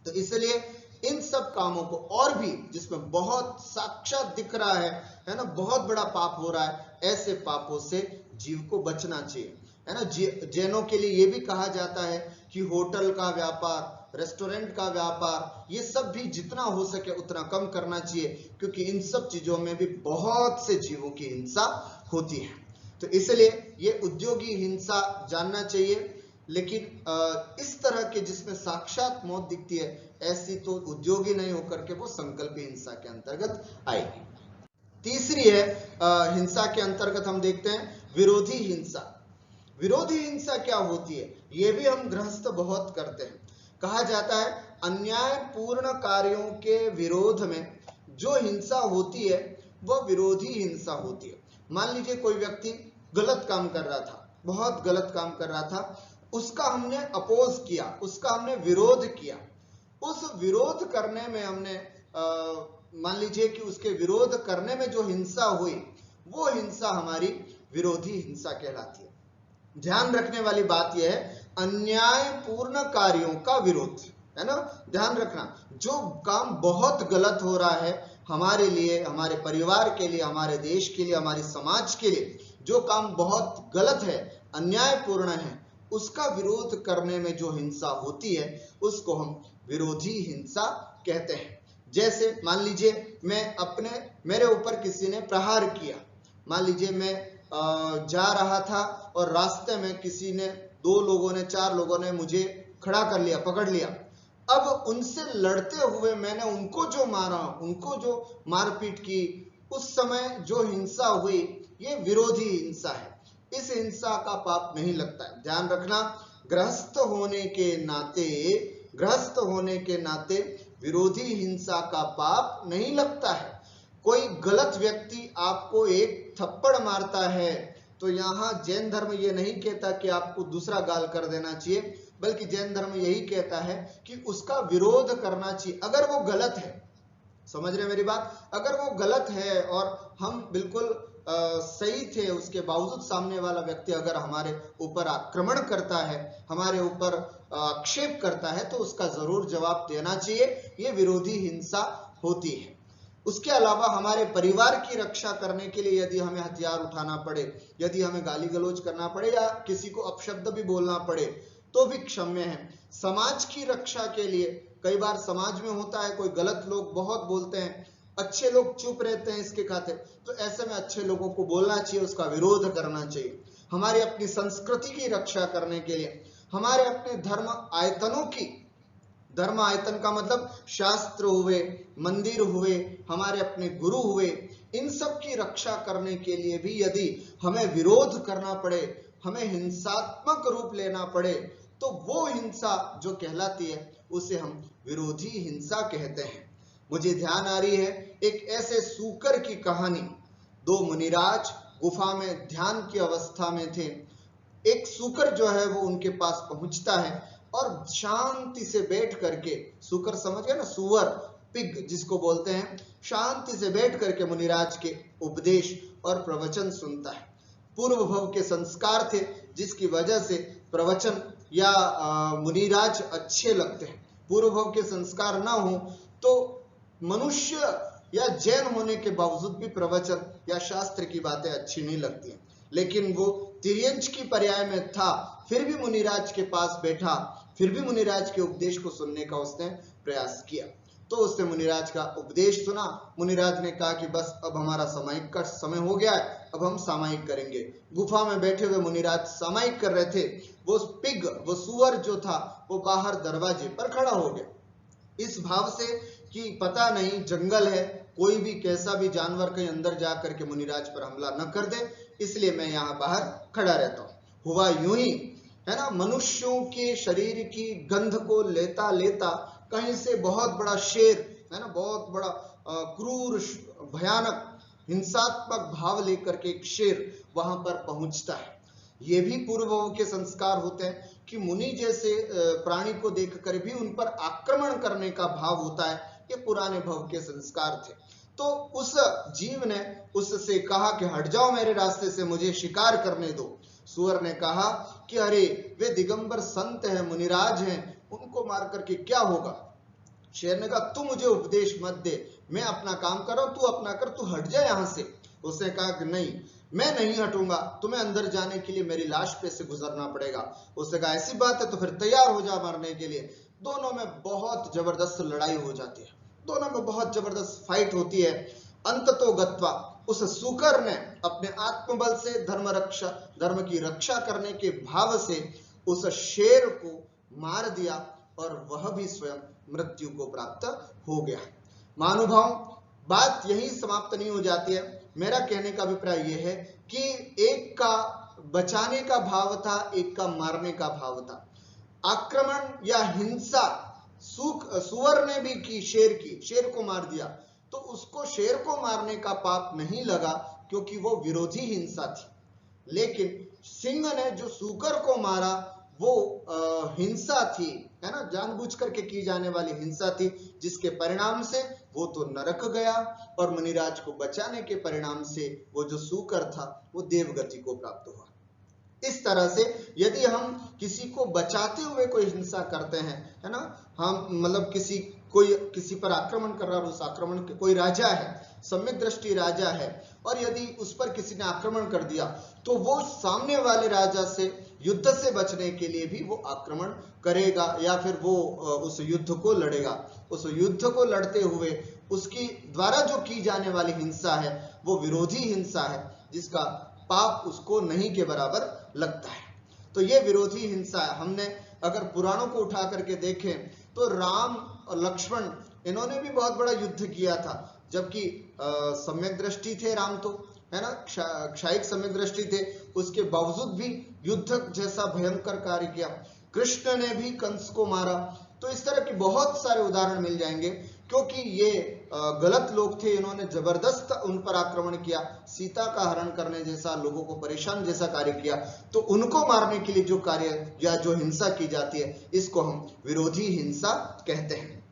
तो इसलिए इन सब कामों को, और भी जिसमें बहुत साक्षात दिख रहा है ना, बहुत बड़ा पाप हो रहा है, ऐसे पापों से जीव को बचना चाहिए, है ना। जैनों के लिए ये भी कहा जाता है कि होटल का व्यापार, रेस्टोरेंट का व्यापार, ये सब भी जितना हो सके उतना कम करना चाहिए, क्योंकि इन सब चीजों में भी बहुत से जीवों की हिंसा होती है। तो इसलिए ये उद्योगी हिंसा जानना चाहिए। लेकिन इस तरह के जिसमें साक्षात मौत दिखती है, ऐसी तो उद्योगी नहीं होकर के वो संकल्पी हिंसा के अंतर्गत आएगी। तीसरी है हिंसा के अंतर्गत हम देखते हैं विरोधी हिंसा। विरोधी हिंसा क्या होती है? ये भी हम गृहस्थ बहुत करते हैं। कहा जाता है अन्यायपूर्ण कार्यों के विरोध में जो हिंसा होती है वह विरोधी हिंसा होती है। मान लीजिए कोई व्यक्ति गलत काम कर रहा था, बहुत गलत काम कर रहा था, उसका हमने अपोज किया, उसका हमने विरोध किया। उस विरोध करने में हमने मान लीजिए कि उसके विरोध करने में जो हिंसा हुई, वो हिंसा हमारी विरोधी हिंसा कहलाती है। ध्यान रखने वाली बात यह है अन्यायपूर्ण कार्यों का विरोध, है ना। ध्यान रखना, जो काम बहुत गलत हो रहा है हमारे लिए, हमारे परिवार के लिए, हमारे देश के लिए, हमारी समाज के लिए, जो काम बहुत गलत है, अन्यायपूर्ण है, उसका विरोध करने में जो हिंसा होती है उसको हम विरोधी हिंसा कहते हैं। जैसे मान लीजिए मेरे ऊपर किसी ने प्रहार किया। मान लीजिए मैं जा रहा था और रास्ते में किसी ने, 2 लोगों ने, 4 लोगों ने मुझे खड़ा कर लिया, पकड़ लिया। अब उनसे लड़ते हुए मैंने उनको जो मारा, उनको जो मारपीट की, उस समय जो हिंसा हुई, ये विरोधी हिंसा है। इस हिंसा का पाप नहीं लगता है। ध्यान रखना, गृहस्थ होने के नाते विरोधी हिंसा का पाप नहीं लगता है। कोई गलत व्यक्ति आपको एक थप्पड़ मारता है तो यहाँ जैन धर्म ये नहीं कहता कि आपको दूसरा गाल कर देना चाहिए, बल्कि जैन धर्म यही कहता है कि उसका विरोध करना चाहिए अगर वो गलत है। समझ रहे मेरी बात? अगर वो गलत है और हम बिल्कुल सही थे, उसके बावजूद सामने वाला व्यक्ति अगर हमारे ऊपर आक्रमण करता है, हमारे ऊपर आक्षेप करता है, तो उसका जरूर जवाब देना चाहिए। ये विरोधी हिंसा होती है। उसके अलावा हमारे परिवार की रक्षा करने के लिए यदि हमें हथियार उठाना पड़े, यदि हमें गाली गलौज करना पड़े या किसी को अपशब्द भी बोलना पड़े, तो भी क्षम्य है। समाज की रक्षा के लिए कई बार समाज में होता है कोई गलत लोग बहुत बोलते हैं, अच्छे लोग चुप रहते हैं इसके खातिर, तो ऐसे में अच्छे लोगों को बोलना चाहिए, उसका विरोध करना चाहिए। हमारी अपनी संस्कृति की रक्षा करने के लिए, हमारे अपने धर्म आयतनों की, धर्म आयतन का मतलब शास्त्र हुए, मंदिर हुए, हमारे अपने गुरु हुए, इन सब की रक्षा करने के लिए भी यदि हमें विरोध करना पड़े, हमें हिंसात्मक रूप लेना पड़े, तो वो हिंसा जो कहलाती है उसे हम विरोधी हिंसा कहते हैं। मुझे ध्यान आ रही है एक ऐसे सूकर की कहानी। 2 मुनिराज गुफा में ध्यान की अवस्था में थे। एक सूकर जो है वो उनके पास पहुंचता है और शांति से बैठ करके, सूकर समझ गए ना, सुअर, पिग जिसको बोलते हैं, शांति से बैठ करके मुनिराज के उपदेश और प्रवचन सुनता है। पूर्व भव के संस्कार थे जिसकी वजह से प्रवचन या मुनिराज अच्छे लगते हैं। पूर्व भव के संस्कार ना हो तो मनुष्य या जैन होने के बावजूद भी प्रवचन या शास्त्र की बातें अच्छी नहीं लगती हैं। लेकिन वो तिर्यंच की पर्याय में था, फिर भी मुनिराज के पास बैठा, फिर भी मुनिराज के उपदेश को सुनने का उसने प्रयास किया। तो उसने मुनिराज का उपदेश सुना। मुनिराज ने कहा कि बस अब हमारा सामायिक का समय हो गया है, अब हम सामायिक करेंगे। गुफा में बैठे हुए मुनिराज सामायिक कर रहे थे। वो सुअर जो था वो बाहर दरवाजे पर खड़ा हो गया, इस भाव से कि पता नहीं जंगल है, कोई भी कैसा भी जानवर कहीं अंदर जा करके मुनिराज पर हमला न कर दे, इसलिए मैं यहाँ बाहर खड़ा रहता हूँ। हुआ यूं ही, है ना, मनुष्यों के शरीर की गंध को लेता लेता कहीं से बहुत बड़ा शेर, है ना, बहुत बड़ा क्रूर भयानक हिंसात्मक भाव लेकर के एक शेर वहां पर पहुंचता है। ये भी पूर्वों के संस्कार होते हैं कि मुनि जैसे प्राणी को देखकर भी उन पर आक्रमण करने का भाव होता है, ये पुराने भव के संस्कार थे। तो उस जीव ने उससे कहा कि हट जाओ मेरे रास्ते से, मुझे शिकार करने दो। सुअर ने कहा कि अरे वे दिगंबर संत हैं, मुनिराज हैं, उनको मार करके क्या होगा। शेर ने कहा तू मुझे उपदेश मत दे, मैं अपना काम कर रहा हूं, तू अपना कर, तू हट जा यहां से। उसने कहा कि नहीं, मैं नहीं हटूंगा, तुम्हें अंदर जाने के लिए मेरी लाश पे से गुजरना पड़ेगा। उसने कहा ऐसी बात है तो फिर तैयार हो जा मरने के लिए। दोनों में बहुत जबरदस्त लड़ाई हो जाती है, दोनों में बहुत जबरदस्त फाइट होती है। अंततो गत्वा उस सुकर ने अपने आत्मबल से धर्म की रक्षा करने के भाव से उस शेर को मार दिया और वह भी स्वयं मृत्यु को प्राप्त हो गया। महानुभाव, बात यही समाप्त नहीं हो जाती है। मेरा कहने का अभिप्राय यह है कि एक का बचाने का भाव था, एक का मारने का भाव था। आक्रमण या हिंसा सुअर ने भी की, शेर को मार दिया, तो उसको शेर को मारने का पाप नहीं लगा क्योंकि वो विरोधी हिंसा थी। लेकिन सिंह ने जो सूकर को मारा वो हिंसा थी, है ना, जानबूझ करके की जाने वाली हिंसा थी, जिसके परिणाम से वो तो नरक गया और मुनिराज को बचाने के परिणाम से वो जो सूकर था वो देवगति को प्राप्त हुआ। इस तरह से यदि हम किसी को बचाते हुए कोई हिंसा करते हैं, है ना, हम मतलब किसी पर आक्रमण कर रहा है, उस आक्रमण के कोई राजा है, सम्यक दृष्टि राजा है, और यदि उस पर किसी ने आक्रमण कर दिया तो वो सामने वाले राजा से युद्ध से बचने के लिए भी वो आक्रमण करेगा या फिर वो उस युद्ध को लड़ेगा। उस युद्ध को लड़ते हुए उसकी द्वारा जो की जाने वाली हिंसा है वो विरोधी हिंसा है, जिसका पाप उसको नहीं के बराबर लगता है। तो ये विरोधी हिंसा है। हमने अगर पुराणों को उठा करके देखें तो राम और लक्ष्मण इन्होंने भी बहुत बड़ा युद्ध किया था, जबकि सम्यक दृष्टि थे राम, तो है ना, क्षायिक सम्यक दृष्टि थे, उसके बावजूद भी युद्ध जैसा भयंकर कार्य किया। कृष्ण ने भी कंस को मारा। तो इस तरह के बहुत सारे उदाहरण मिल जाएंगे, क्योंकि ये गलत लोग थे, इन्होंने जबरदस्त उन पर आक्रमण किया, सीता का हरण करने जैसा, लोगों को परेशान जैसा कार्य किया। तो उनको मारने के लिए जो कार्य या जो हिंसा की जाती है, इसको हम विरोधी हिंसा कहते हैं।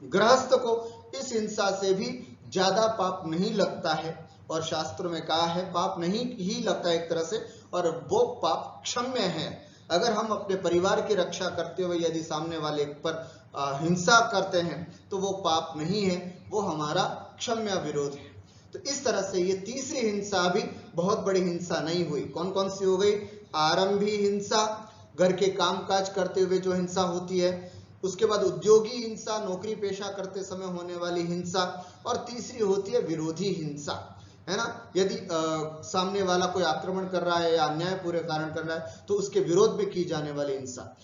गृहस्थ को इस हिंसा से भी ज्यादा पाप नहीं लगता है, और शास्त्र में कहा है पाप नहीं ही लगता है एक तरह से, और वो पाप क्षम्य है। अगर हम अपने परिवार की रक्षा करते हुए यदि सामने वाले पर हिंसा करते हैं तो वो पाप नहीं है, वो हमारा क्षम्य विरोध है। तो इस तरह से ये तीसरी हिंसा भी बहुत बड़ी हिंसा नहीं हुई। कौन कौन सी हो गई? आरंभी हिंसा, घर के कामकाज करते हुए जो हिंसा होती है, उसके बाद उद्योगी हिंसा, नौकरी पेशा करते समय होने वाली हिंसा, और तीसरी होती है विरोधी हिंसा, है ना। यदि सामने वाला कोई आक्रमण कर रहा है या अन्याय पूरे कारण कर रहा है तो उसके विरोध में की जाने वाली हिंसा।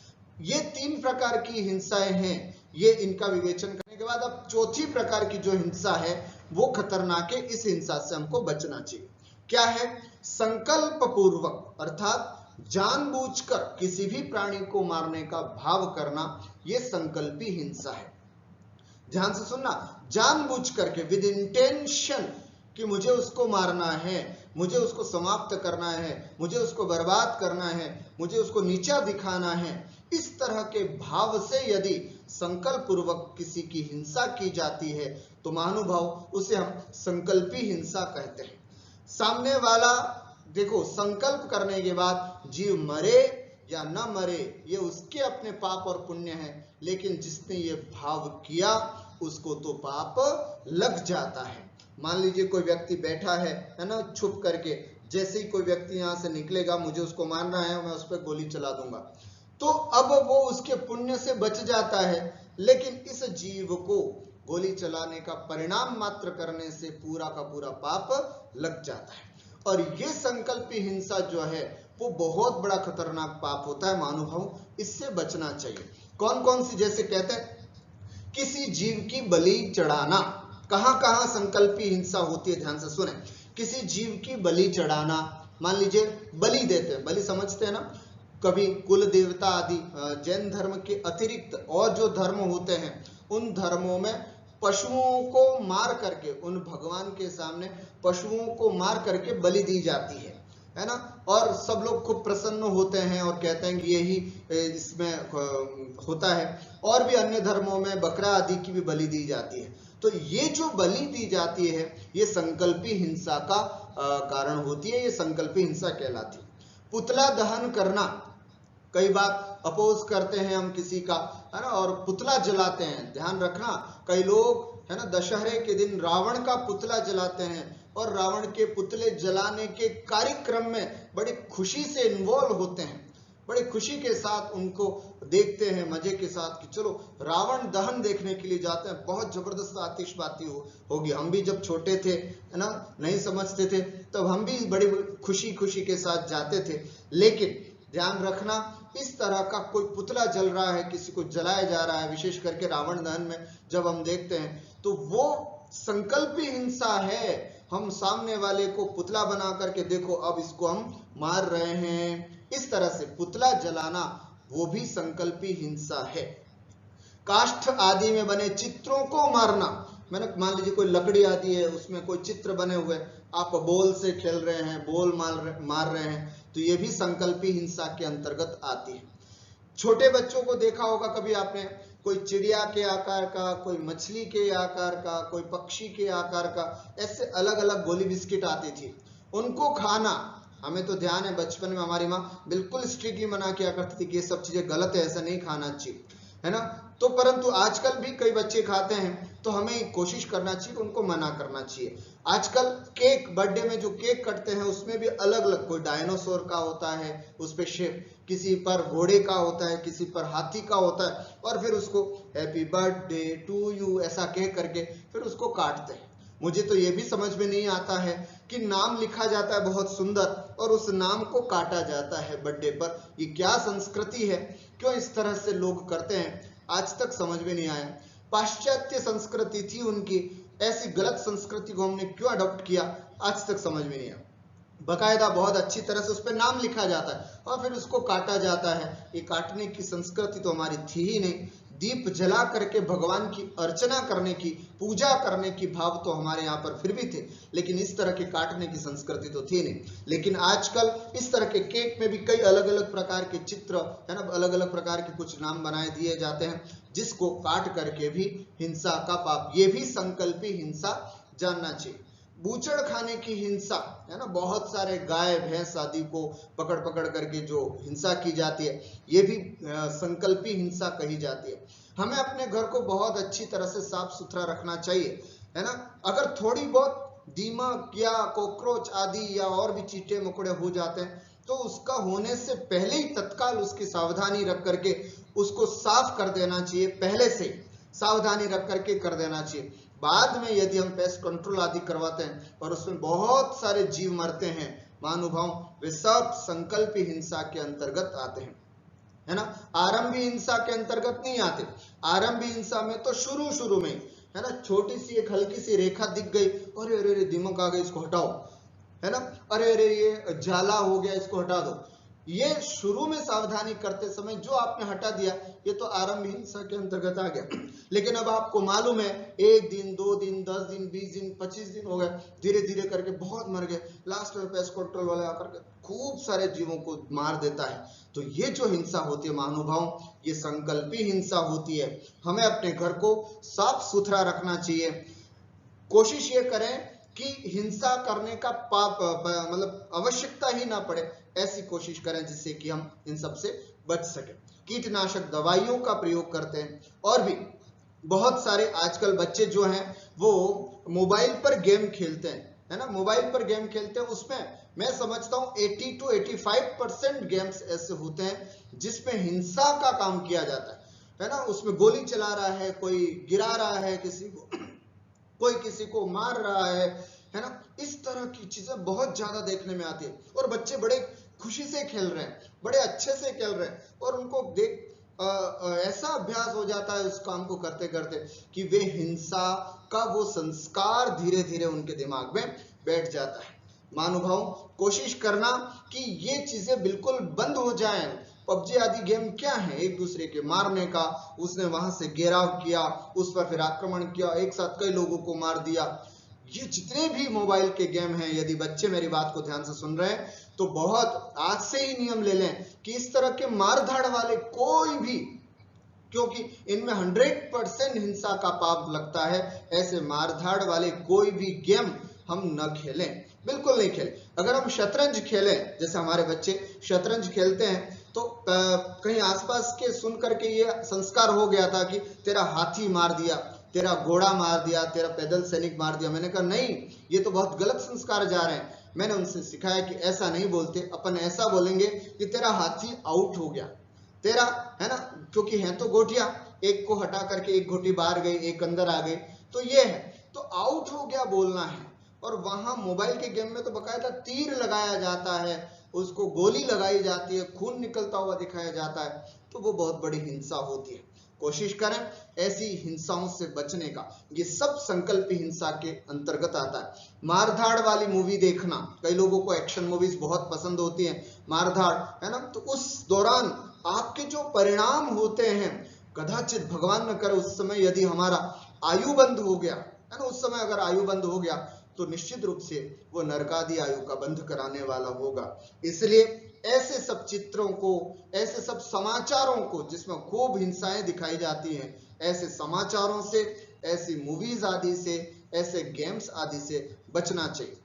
ये तीन प्रकार की हिंसाएं हैं। ये इनका विवेचन करने के बाद अब चौथी प्रकार की जो हिंसा है वो खतरनाक है, इस हिंसा से हमको बचना चाहिए। क्या है? संकल्प पूर्वक, अर्थात जानबूझकर किसी भी प्राणी को मारने का भाव करना, ये संकल्पी हिंसा है। ध्यान से सुनना, जानबूझ करके, विद इंटेंशन कि मुझे उसको मारना है, मुझे उसको समाप्त करना है, मुझे उसको बर्बाद करना है, मुझे उसको नीचा दिखाना है, इस तरह के भाव से यदि संकल्प पूर्वक किसी की हिंसा की जाती है तो महानुभाव उसे हम संकल्पी हिंसा कहते हैं। सामने वाला, देखो, संकल्प करने के बाद जीव मरे या न मरे ये उसके अपने पाप और पुण्य है, लेकिन जिसने ये भाव किया उसको तो पाप लग जाता है। मान लीजिए कोई व्यक्ति बैठा है ना, छुप करके, जैसे ही कोई व्यक्ति यहां से निकलेगा मुझे उसको मारना है, मैं उस पर गोली चला दूंगा, तो अब वो उसके पुण्य से बच जाता है। लेकिन इस जीव को गोली चलाने का परिणाम मात्र करने से पूरा का पूरा पाप लग जाता है। और ये संकल्पी हिंसा जो है वो बहुत बड़ा खतरनाक पाप होता है महानुभाव, इससे बचना चाहिए। कौन कौन सी, जैसे कहते हैं किसी जीव की बलि चढ़ाना, कहां कहां संकल्पी हिंसा होती है, ध्यान से सुने। किसी जीव की बलि चढ़ाना, मान लीजिए बलि देते हैं, बलि समझते हैं ना, कभी कुल देवता आदि जैन धर्म के अतिरिक्त और जो धर्म होते हैं उन धर्मों में पशुओं को मार करके, उन भगवान के सामने पशुओं को मार करके बलि दी जाती है ना, और सब लोग खूब प्रसन्न होते हैं और कहते हैं कि यही इसमें होता है। और भी अन्य धर्मों में बकरा आदि की भी बलि दी जाती है। तो ये जो बलि दी जाती है ये संकल्पी हिंसा का कारण होती है, ये संकल्पी हिंसा कहलाती है। पुतला दहन करना, कई बार अपोज करते हैं हम किसी का, है ना, और पुतला जलाते हैं। ध्यान रखना, कई लोग है ना दशहरे के दिन रावण का पुतला जलाते हैं और रावण के पुतले जलाने के कार्यक्रम में बड़ी खुशी से इन्वॉल्व होते हैं, बड़ी खुशी के साथ उनको देखते हैं, मजे के साथ कि चलो रावण दहन देखने के लिए जाते हैं, बहुत जबरदस्त आतिशबाजी होगी। हम भी जब छोटे थे, है ना, नहीं समझते थे, तब हम भी बड़ी खुशी खुशी के साथ जाते थे। लेकिन ध्यान रखना, इस तरह का कोई पुतला जल रहा है, किसी को जलाया जा रहा है, विशेष करके रावण दहन में जब हम देखते हैं तो वो संकल्पी हिंसा है। हम सामने वाले को पुतला बना करके, देखो अब इसको हम मार रहे हैं, इस तरह से पुतला जलाना वो भी संकल्पी हिंसा है। काष्ठ आदि में बने चित्रों को मारना, मैंने मान लीजिए कोई लकड़ी आदि है उसमें कोई चित्र बने हुए, आप बॉल से खेल रहे हैं, बॉल मार रहे हैं, तो ये भी संकल्पी हिंसा के अंतर्गत आती है। छोटे बच्चों को देखा होगा कभी आपने, कोई चिड़िया के आकार का, कोई मछली के आकार का, कोई पक्षी के आकार का, ऐसे अलग अलग गोली बिस्किट आती थी, उनको खाना। हमें तो ध्यान है बचपन में हमारी माँ बिल्कुल स्ट्रिक्टली मना किया करती थी कि ये सब चीजें गलत है, ऐसा नहीं खाना चाहिए, है ना। तो परंतु आजकल भी कई बच्चे खाते हैं, तो हमें कोशिश करना चाहिए, उनको मना करना चाहिए। आजकल केक, बर्थडे में जो केक कटते हैं उसमें भी अलग अलग, कोई डायनासोर का होता है उस पे शेप, किसी पर घोड़े का होता है, किसी पर हाथी का होता है, और फिर उसको हैप्पी बर्थडे टू यू ऐसा कह करके फिर उसको काटते हैं। मुझे तो ये भी समझ में नहीं आता है कि नाम लिखा जाता है बहुत सुंदर और उस नाम को काटा जाता है बर्थडे पर। ये क्या संस्कृति है, क्यों इस तरह से लोग करते हैं, आज तक समझ में नहीं आया। पाश्चात्य संस्कृति थी उनकी, ऐसी गलत संस्कृति को हमने क्यों अडॉप्ट किया, आज तक समझ में नहीं आया। बकायदा बहुत अच्छी तरह से उस पर नाम लिखा जाता है और फिर उसको काटा जाता है। ये काटने की संस्कृति तो हमारी थी ही नहीं। दीप जला करके भगवान की अर्चना करने की, पूजा करने की भाव तो हमारे यहाँ पर फिर भी थे, लेकिन इस तरह के काटने की संस्कृति तो थी नहीं। लेकिन आजकल इस तरह के केक में भी कई अलग अलग प्रकार के चित्र, है ना, अलग अलग प्रकार के कुछ नाम बनाए दिए जाते हैं, जिसको काट करके भी हिंसा का पाप, ये भी संकल्पी हिंसा जानना चाहिए। बूचड़ खाने की हिंसा, है ना, बहुत सारे गाय भैंस आदि को पकड़ पकड़ करके जो हिंसा की जाती है, ये भी संकल्पी हिंसा कही जाती है। हमें अपने घर को बहुत अच्छी तरह से साफ सुथरा रखना चाहिए, है ना। अगर थोड़ी बहुत दीमक या कॉकरोच आदि या और भी चींटे मकोड़े हो जाते हैं तो उसका होने से पहले ही तत्काल उसकी सावधानी रख करके उसको साफ कर देना चाहिए, पहले से सावधानी रख करके कर देना चाहिए। बाद में यदि हम पेस्ट कंट्रोल आदि करवाते हैं और उसमें बहुत सारे जीव मरते हैं, महानुभाव, वे सब संकल्पी हिंसा के अंतर्गत आते हैं, है ना। आरंभी हिंसा के अंतर्गत नहीं आते। आरंभी हिंसा में तो शुरू में, है ना, छोटी सी एक हल्की सी रेखा दिख गई, अरे अरे अरे दीमक आ गई, इसको हटाओ, है ना, अरे अरे ये जाला हो गया, इसको हटा दो। ये शुरू में सावधानी करते समय जो आपने हटा दिया, ये तो आरंभ हिंसा के अंतर्गत आ गया। लेकिन अब आपको मालूम है 1 दिन 2 दिन 10 दिन 20 दिन 25 दिन हो गए, धीरे धीरे करके बहुत मर गए, लास्ट में पेस्ट कंट्रोल वाले आकर के खूब सारे जीवों को मार देता है। तो ये जो हिंसा होती है महानुभाव, ये संकल्पी हिंसा होती है। हमें अपने घर को साफ सुथरा रखना चाहिए। कोशिश ये करें कि हिंसा करने का पाप मतलब आवश्यकता ही ना पड़े, ऐसी कोशिश करें जिससे कि हम इन सब से बच सके। कीटनाशक दवाइयों का प्रयोग करते हैं, और भी बहुत सारे आजकल बच्चे जो हैं वो मोबाइल पर गेम खेलते हैं, है ना, मोबाइल पर गेम खेलते हैं। उसमें मैं समझता हूं 80 to 85% गेम्स ऐसे होते हैं जिसमें हिंसा का काम किया जाता है। है ना, उसमें गोली चला रहा है, कोई गिरा रहा है किसी को, कोई किसी को मार रहा है ना, इस तरह की चीजें बहुत ज्यादा देखने में आती है। और बच्चे बड़े खुशी से खेल रहे हैं, बड़े अच्छे से खेल रहे हैं, और उनको देख ऐसा अभ्यास हो जाता है उस काम को करते करते कि वे हिंसा का वो संस्कार धीरे धीरे उनके दिमाग में बैठ जाता है। महानुभाव, कोशिश करना कि ये चीजें बिल्कुल बंद हो जाएं। पबजी आदि गेम क्या है, एक दूसरे के मारने का, उसने वहां से घेराव किया, उस पर फिर आक्रमण किया, एक साथ कई लोगों को मार दिया। ये जितने भी मोबाइल के गेम हैं, यदि बच्चे मेरी बात को ध्यान से सुन रहे हैं तो बहुत आज से ही नियम ले लें कि इस तरह के मारधाड़ वाले कोई भी, क्योंकि इनमें 100% हिंसा का पाप लगता है, ऐसे मारधाड़ वाले कोई भी गेम हम न खेलें, बिल्कुल नहीं खेलें। अगर हम शतरंज खेलें, जैसे हमारे बच्चे शतरंज खेलते हैं, तो कहीं आसपास के सुन करके ये संस्कार हो गया था कि तेरा हाथी मार दिया, तेरा घोड़ा मार दिया, तेरा पैदल सैनिक मार दिया। मैंने कहा नहीं, ये तो बहुत गलत संस्कार जा रहे हैं। मैंने उनसे सिखाया कि ऐसा नहीं बोलते, अपन ऐसा बोलेंगे कि तेरा हाथी आउट हो गया, तेरा, है ना, क्योंकि है तो गोटियां, एक को हटा करके एक गोटी बाहर गई, एक अंदर आ गई, तो ये है, तो आउट हो गया बोलना है। और वहां मोबाइल के गेम में तो बकायदा तीर लगाया जाता है, उसको गोली लगाई जाती है, खून निकलता हुआ दिखाया जाता है, तो वो बहुत बड़ी हिंसा होती है। कोशिश करें ऐसी हिंसाओं से बचने का। ये सब संकल्पी हिंसा के अंतर्गत आता है। मारधाड़ वाली मूवी देखना, कई लोगों को एक्शन मूवीज बहुत पसंद होती हैं, मारधाड़, है ना, तो उस दौरान आपके जो परिणाम होते हैं, कदाचित भगवान न करे उस समय यदि हमारा आयु बंद हो गया, है ना, उस समय अगर आयु बंद हो गया तो निश्चित रूप से वो नरकादि आयु का बंध कराने वाला होगा। इसलिए ऐसे सब चित्रों को, ऐसे सब समाचारों को जिसमें खूब हिंसाएं दिखाई जाती हैं, ऐसे समाचारों से, ऐसी मूवीज आदि से, ऐसे गेम्स आदि से बचना चाहिए।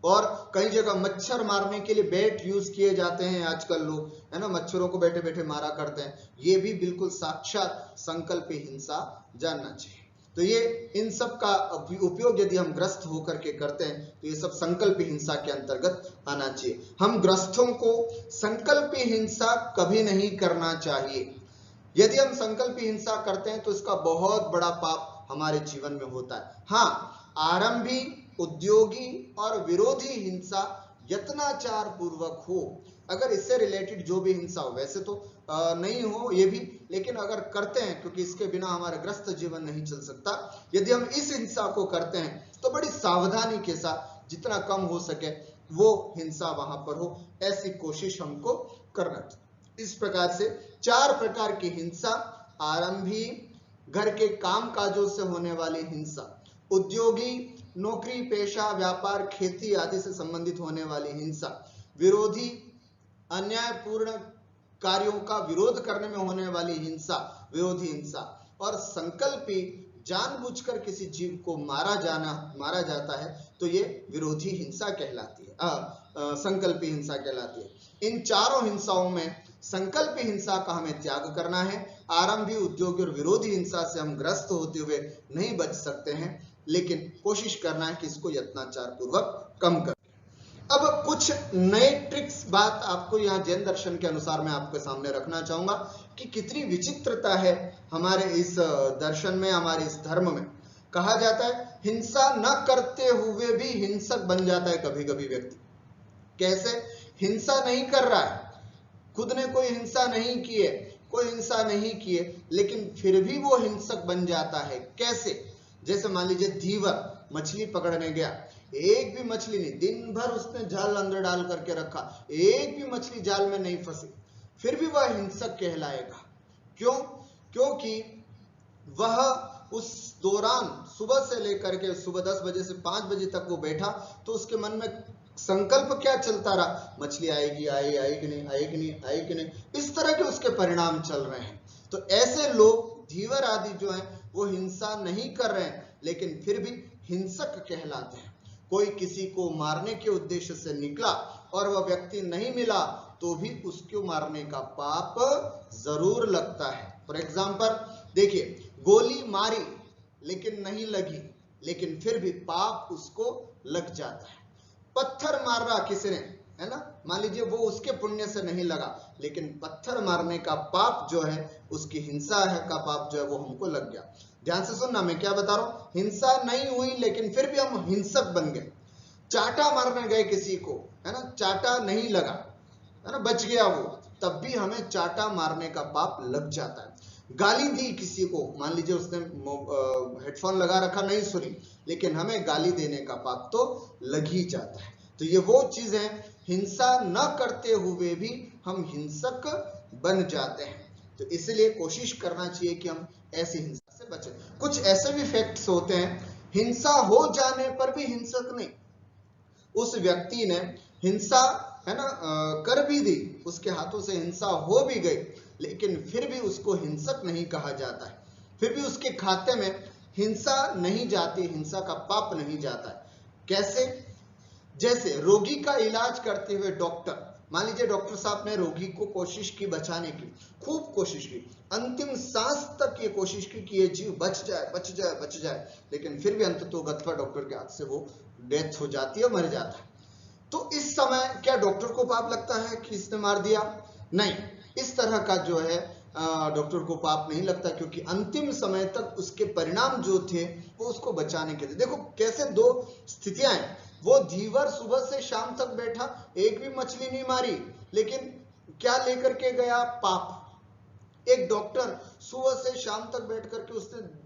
और कई जगह मच्छर मारने के लिए बैट यूज किए जाते हैं आजकल लोग, है ना, मच्छरों को बैठे बैठे मारा करते हैं, ये भी बिल्कुल साक्षात संकल्पी हिंसा जानना चाहिए। तो ये इन सब का उपयोग यदि हम ग्रस्त होकर के करते हैं तो ये सब संकल्पी हिंसा के अंतर्गत आना चाहिए। हम ग्रस्तों को संकल्पी हिंसा कभी नहीं करना चाहिए। यदि हम संकल्पी हिंसा करते हैं तो इसका बहुत बड़ा पाप हमारे जीवन में होता है। हाँ, आरंभी, उद्योगी और विरोधी हिंसा यत्नाचार पूर्वक हो। अगर इससे रिलेटेड जो भी हिंसा हो, वैसे तो नहीं हो ये भी, लेकिन अगर करते हैं, क्योंकि इसके बिना हमारा ग्रस्त जीवन नहीं चल सकता, यदि हम इस हिंसा को करते हैं तो बड़ी सावधानी के साथ जितना कम हो सके वो हिंसा वहां पर हो, ऐसी कोशिश हमको करना चाहिए। इस प्रकार से 4 प्रकार की हिंसा: आरंभी, घर के काम काजों से होने वाली हिंसा; उद्योगी, नौकरी पेशा, व्यापार, खेती आदि से संबंधित होने वाली हिंसा; विरोधी, अन्यायपूर्ण कार्यों का विरोध करने में होने वाली हिंसा, विरोधी हिंसा; और संकल्पी, जानबूझकर किसी जीव को मारा जाता है तो ये विरोधी हिंसा कहलाती है, संकल्पी हिंसा कहलाती है। इन चारों हिंसाओं में संकल्पी हिंसा का हमें त्याग करना है। आरंभी, उद्योगी और विरोधी हिंसा से हम ग्रस्त होते हुए नहीं बच सकते हैं, लेकिन कोशिश करना है कि इसको यत्नाचार पूर्वक कम कर। अब कुछ नए ट्रिक्स बात आपको यहाँ जैन दर्शन के अनुसार मैं आपके सामने रखना चाहूंगा कि कितनी विचित्रता है हमारे इस दर्शन में, हमारे इस धर्म में। कहा जाता है हिंसा न करते हुए भी हिंसक बन जाता है कभी कभी व्यक्ति। कैसे? हिंसा नहीं कर रहा है, खुद ने कोई हिंसा नहीं की है, कोई हिंसा नहीं की है, लेकिन फिर भी वो हिंसक बन जाता है। कैसे? जैसे मान लीजिए धीवर मछली पकड़ने गया, एक भी मछली नहीं, दिन भर उसने जाल अंदर डाल करके रखा, एक भी मछली जाल में नहीं फंसी, फिर भी वह हिंसक कहलाएगा। क्यों? क्योंकि वह उस दौरान सुबह से लेकर के सुबह 10 बजे से 5 बजे तक वो बैठा, तो उसके मन में संकल्प क्या चलता रहा? मछली आएगी, आएगी नहीं, आएगी नहीं, आएगी नहीं, इस तरह के उसके परिणाम चल रहे हैं। तो ऐसे लोग धीवर आदि जो हैं वो हिंसा नहीं कर रहे हैं, लेकिन फिर भी हिंसक कहलाते हैं। कोई किसी को मारने के उद्देश्य से निकला और वह व्यक्ति नहीं मिला तो भी उसको मारने का पाप जरूर लगता है। फॉर एग्जाम्पल देखिए, गोली मारी लेकिन नहीं लगी, लेकिन फिर भी पाप उसको लग जाता है। पत्थर मार रहा किसी ने, है ना, मान लीजिए वो उसके पुण्य से नहीं लगा, लेकिन पत्थर मारने का पाप जो है, उसकी हिंसा है का पाप जो है वो हमको लग गया। ध्यान से सुनना, मैं क्या बता रहा हूं, हिंसा नहीं हुई लेकिन फिर भी हम हिंसक बन गए। चाटा मारने गए किसी को, है ना, चाटा नहीं लगा, है ना, बच गया वो, तब भी हमें चाटा मारने का पाप लग जाता है। गाली दी किसी को, मान लीजिए उसने हेडफोन लगा रखा, नहीं सुनी, लेकिन हमें गाली देने का पाप तो लग ही जाता है। तो ये वो चीज है, हिंसा न करते हुए भी हम हिंसक बन जाते हैं। तो इसलिए कोशिश करना चाहिए कि हम ऐसी हिंसा से बचें। कुछ ऐसे भी फैक्ट्स होते हैं, हिंसा हो जाने पर भी हिंसक नहीं, उस व्यक्ति ने हिंसा, है ना, कर भी दी, उसके हाथों से हिंसा हो भी गई, लेकिन फिर भी उसको हिंसक नहीं कहा जाता है, फिर भी उसके खाते में हिंसा नहीं जाती, हिंसा का पाप नहीं जाता है। कैसे? जैसे रोगी का इलाज करते हुए डॉक्टर, मान लीजिए डॉक्टर साहब ने रोगी को कोशिश की बचाने की, खूब कोशिश की, अंतिम सांस तक ये कोशिश की कि ये जीव बच जाए बच जाए बच जाए, लेकिन फिर भी अंततोगत्वा डॉक्टर के हाथ से वो डेथ हो जाती है, मर जाता है। तो इस समय क्या डॉक्टर को पाप लगता है कि इसने मार दिया? नहीं, इस तरह का जो है डॉक्टर को पाप नहीं लगता, क्योंकि अंतिम समय तक उसके परिणाम जो थे वो उसको बचाने के थे। देखो कैसे दो स्थितियां हैं, वो धीवर सुबह से शाम तक बैठा, एक भी मछली नहीं मारी, लेकिन क्या लेकर के गया? पाप। एक डॉक्टर सुबह से शाम तक बैठ करके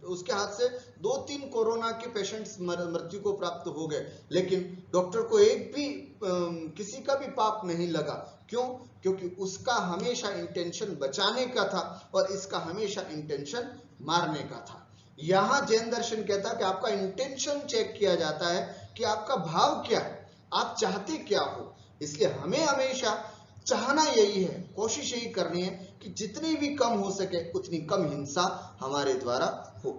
उसके हाथ से 2-3 कोरोना के पेशेंट्स मृत्यु को प्राप्त हो गए, लेकिन डॉक्टर को एक भी किसी का भी पाप नहीं लगा। क्यों? क्योंकि उसका हमेशा इंटेंशन बचाने का था और इसका हमेशा इंटेंशन मारने का था। यहां जैन दर्शन कहता है कि आपका इंटेंशन चेक किया जाता है कि आपका भाव क्या है, आप चाहते क्या हो। इसलिए हमें हमेशा चाहना यही है, कोशिश यही करनी है कि जितनी भी कम हो सके उतनी कम हिंसा हमारे द्वारा हो।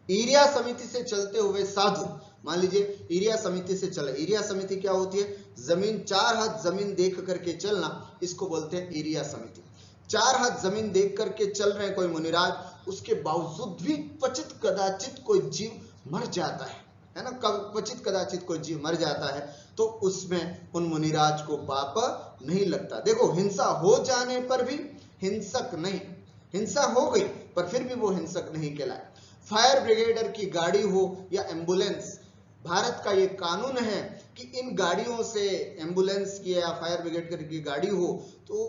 ईरिया समिति से चलते हुए साधु, मान लीजिए ईरिया समिति से चले, ईरिया समिति क्या होती है? जमीन, 4 हाथ जमीन देख करके चलना, इसको बोलते हैं ईरिया समिति। 4 हाथ जमीन देख करके चल रहे हैं कोई मुनिराज, उसके बावजूद भी क्वचित कदाचित कोई जीव मर जाता है ना, क्वचित कदाचित कोई जीव मर जाता है, तो उसमें उन मुनिराज को पाप नहीं लगता। देखो, हिंसा हो जाने पर भी हिंसक नहीं, हिंसा हो गई पर फिर भी वो हिंसक नहीं कहलाए। फायर ब्रिगेडर की गाड़ी हो या एम्बुलेंस, भारत का ये कानून है कि इन गाड़ियों से, एम्बुलेंस की या फायर ब्रिगेड की गाड़ी हो, तो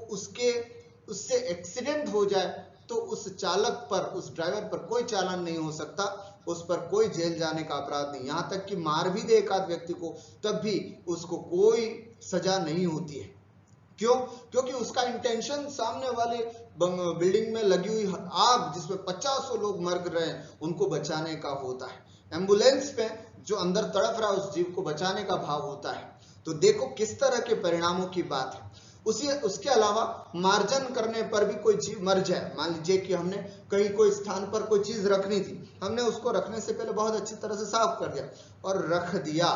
उससे एक्सीडेंट हो जाए तो उस चालक पर, उस ड्राइवर पर कोई चालान नहीं हो सकता, उस पर कोई जेल जाने का अपराध नहीं, यहां तक कि मार भी दे एक आध व्यक्ति को तब भी उसको कोई सजा नहीं होती है। क्यों? क्योंकि उसका इंटेंशन सामने वाले बिल्डिंग में लगी हुई आग जिसमें 50 लोग मर रहे हैं उनको बचाने का होता है। एम्बुलेंस पे जो अंदर तड़प रहा है उस जीव को बचाने का भाव होता है। तो देखो किस तरह के परिणामों की बात है। उसके अलावा मार्जन करने पर भी कोई चीज मर जाए, मान लीजिए कि हमने कहीं कोई स्थान पर कोई चीज रखनी थी, हमने उसको रखने से पहले बहुत अच्छी तरह से साफ कर दिया और रख दिया,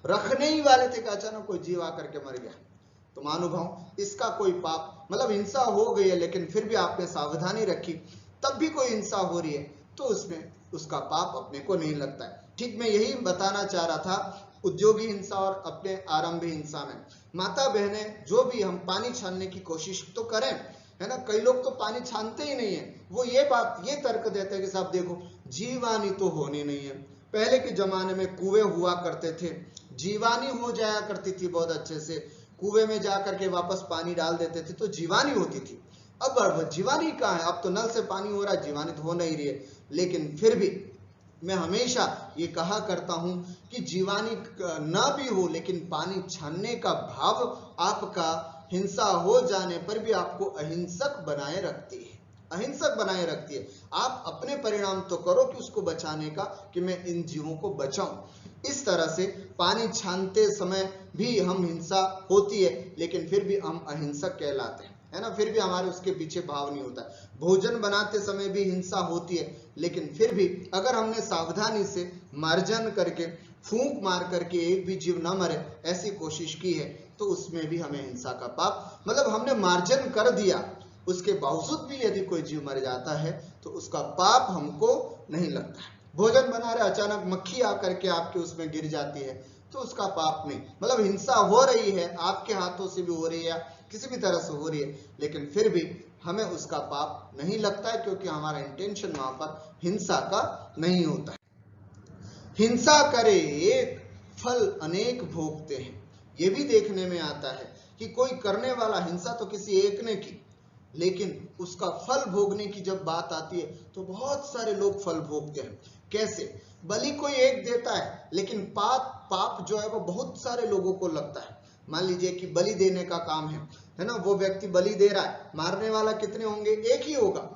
रखने ही वाले थे कि अचानक कोई जीव आकर के मर गया, तो महानुभाव इसका कोई पाप, मतलब हिंसा हो गई है लेकिन फिर भी आपने सावधानी रखी, तब भी कोई हिंसा हो रही है तो उसमें उसका पाप अपने को नहीं लगता है। ठीक मैं यही बताना चाह रहा था उद्योगी हिंसा और अपने आरंभी हिंसा में। माता बहनें जो भी हम पानी छानने की कोशिश तो करें, है ना, कई लोग तो पानी छानते ही नहीं है, वो ये तर्क देते हैं कि साहब देखो जीवानी तो होनी नहीं है। पहले के जमाने में कुएं हुआ करते थे, जीवानी हो जाया करती थी बहुत अच्छे से, कुएं में जाकर के वापस पानी डाल देते थे तो जीवानी होती थी। अब जीवानी कहाँ है? अब तो नल से पानी हो रहा है, जीवानी तो हो नहीं रही है। लेकिन फिर भी मैं हमेशा ये कहा करता हूं कि जीवानी ना भी हो लेकिन पानी छानने का भाव आपका हिंसा हो जाने पर भी आपको अहिंसक बनाए रखती है, अहिंसक बनाए रखती है। आप अपने परिणाम तो करो कि उसको बचाने का, कि मैं इन जीवों को बचाऊं। इस तरह से पानी छानते समय भी हम हिंसा होती है लेकिन फिर भी हम अहिंसक कहलाते हैं, है ना, फिर भी हमारे उसके पीछे भाव नहीं होता है। भोजन बनाते समय भी हिंसा होती है लेकिन फिर भी अगर हमने सावधानी से मार्जन करके, फूंक मार करके एक भी जीव न मरे ऐसी कोशिश की है तो उसमें भी हमें हिंसा का पाप, मतलब हमने मार्जन कर दिया उसके बावजूद भी यदि कोई जीव मर जाता है तो उसका पाप हमको नहीं लगता है। भोजन बना रहे अचानक मक्खी आकर के आपके उसमें गिर जाती है तो उसका पाप नहीं। मतलब हिंसा हो रही है, आपके हाथों से भी हो रही है या किसी भी तरह से हो रही है, लेकिन फिर भी हमें उसका पाप नहीं लगता है, क्योंकि हमारा इंटेंशन वहां पर हिंसा का नहीं होता है। हिंसा करे एक, फल अनेक भोगते हैं। ये भी देखने में आता है कि कोई करने वाला, हिंसा तो किसी एक ने की, लेकिन उसका फल भोगने की जब बात आती है तो बहुत सारे लोग फल भोगते हैं। कैसे? बलि कोई एक देता है, लेकिन पाप जो है वो बहुत सारे लोगों को लगता है। मान लीजिए कि बलि देने का काम है ना, वो व्यक्ति बलि दे रहा है, मारने वाला कितने होंगे? एक ही होगा,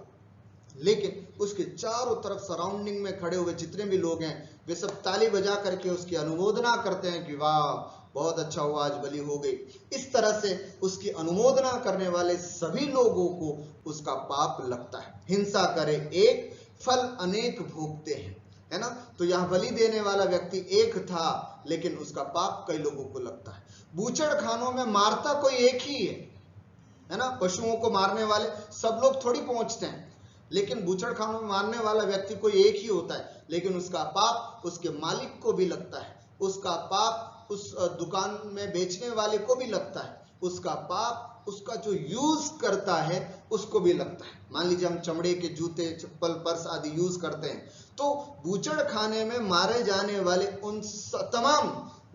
लेकिन उसके चारों तरफ सराउंडिंग में खड़े हुए जितने भी लोग हैं वे सब ताली बजा करके उसकी अनुमोदना करते हैं कि वाह बहुत अच्छा हुआ, आज बलि हो गई। इस तरह से उसकी अनुमोदना करने वाले सभी लोगों को उसका पाप लगता है। हिंसा करे एक, फल अनेक भोगते हैं, है ना। तो यहाँ बलि देने वाला व्यक्ति एक था, लेकिन उसका पाप कई लोगों को लगता है। बूचड़ खानों में मारता कोई एक ही है ना। पशुओं को मारने वाले सब लोग थोड़ी पहुंचते हैं, लेकिन बूचड़खानों में मारने वाला व्यक्ति कोई एक ही होता है, लेकिन उसका पाप उसके मालिक को भी लगता है, उसका पाप उस दुकान में बेचने वाले को भी लगता है, उसका पाप उसका जो यूज करता है उसको भी लगता है। मान लीजिए हम चमड़े के जूते, चप्पल, पर्स आदि यूज करते हैं, तो बूचड़खाने में मारे जाने वाले उन तमाम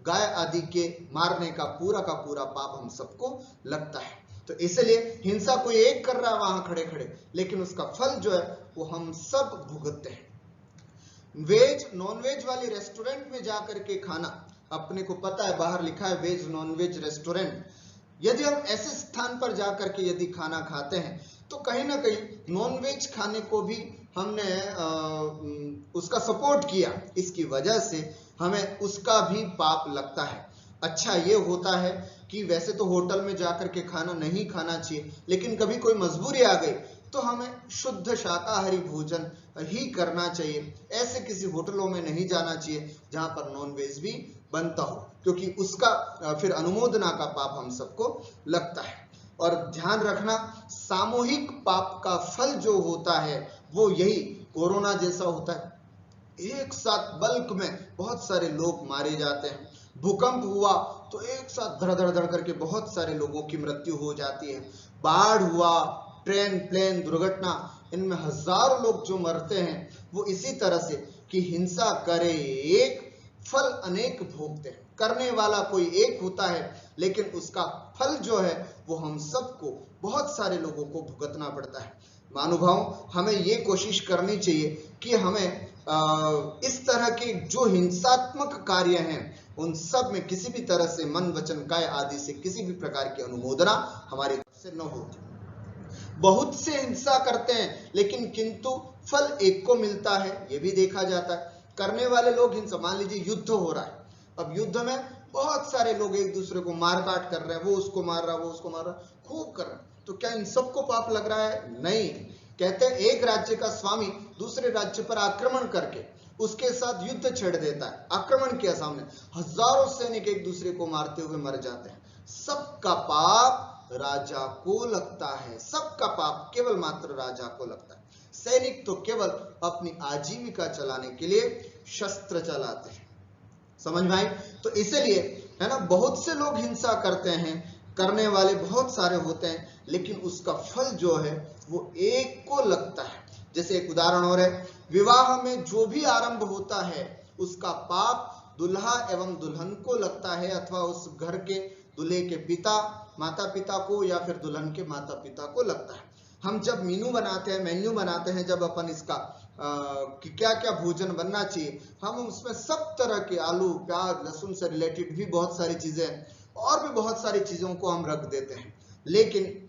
गाय आदि के मारने का पूरा पाप हम सबको लगता है। तो इसलिए हिंसा कोई एक कर रहा है वहां खड़े खड़े, लेकिन उसका फल जो है वो हम सब भुगतते हैं। वेज नॉन वेज वाली रेस्टोरेंट में जाकर के खाना, अपने को पता है बाहर लिखा है वेज नॉन वेज रेस्टोरेंट, यदि हम ऐसे स्थान पर जाकर के यदि खाना खाते हैं तो कहीं ना कहीं नॉन वेज खाने को भी हमने उसका सपोर्ट किया, इसकी वजह से हमें उसका भी पाप लगता है। अच्छा ये होता है कि वैसे तो होटल में जाकर के खाना नहीं खाना चाहिए, लेकिन कभी कोई मजबूरी आ गई तो हमें शुद्ध शाकाहारी भोजन ही करना चाहिए। ऐसे किसी होटलों में नहीं जाना चाहिए जहां पर नॉन वेज भी बनता हो, क्योंकि उसका फिर अनुमोदना का पाप हम सबको लगता है। और ध्यान रखना, सामूहिक पाप का फल जो होता है वो यही कोरोना जैसा होता है, एक साथ बल्क में बहुत सारे लोग मारे जाते हैं। भूकंप हुआ तो एक साथ धड़ धड़ धड़ करके बहुत सारे लोगों की मृत्यु हो जाती है। बाढ़ हुआ, ट्रेन प्लेन दुर्घटना, इनमें हजारों लोग जो मरते हैं, वो इसी तरह से कि हिंसा करे एक, फल अनेक भोगते हैं। करने वाला कोई एक होता है, लेकिन उसका फल जो है वो हम सबको, बहुत सारे लोगों को भुगतना पड़ता है। महानुभाव, हमें ये कोशिश करनी चाहिए कि हमें इस तरह के जो हिंसात्मक कार्य हैं उन सब में किसी भी तरह से मन वचन काय आदि से किसी भी प्रकार की अनुमोदना हमारी तरफ से न हो। बहुत से हिंसा करते हैं, लेकिन किंतु फल एक को मिलता है, यह भी देखा जाता है। करने वाले लोग हिंसा, मान लीजिए युद्ध हो रहा है, अब युद्ध में बहुत सारे लोग एक दूसरे को मार काट कर रहे हैं, वो उसको मार रहा, वो उसको मार रहा, खूब कर रहे हैं, तो क्या इन सबको पाप लग रहा है? नहीं। कहते हैं एक राज्य का स्वामी दूसरे राज्य पर आक्रमण करके उसके साथ युद्ध छेड़ देता है, आक्रमण किया, सामने हजारों सैनिक एक दूसरे को मारते हुए मर जाते हैं, सबका पाप राजा को लगता है, सबका पाप केवल मात्र राजा को लगता है। सैनिक तो केवल अपनी आजीविका चलाने के लिए शस्त्र चलाते हैं। समझ में आई? तो इसलिए है ना, बहुत से लोग हिंसा करते हैं, करने वाले बहुत सारे होते हैं, लेकिन उसका फल जो है वो एक को लगता है। जैसे एक उदाहरण और है, विवाह में जो भी आरंभ होता है उसका पाप दुल्हा एवं दुल्हन को लगता है, अथवा उस घर के दूल्हे के पिता, माता पिता को, या फिर दुल्हन के माता पिता को लगता है। हम जब मेन्यू बनाते हैं, जब अपन इसका कि क्या क्या भोजन बनना चाहिए, हम उसमें सब तरह के आलू, प्याज, लहसुन से रिलेटेड भी बहुत सारी चीजें और भी बहुत सारी चीजों को हम रख देते हैं, लेकिन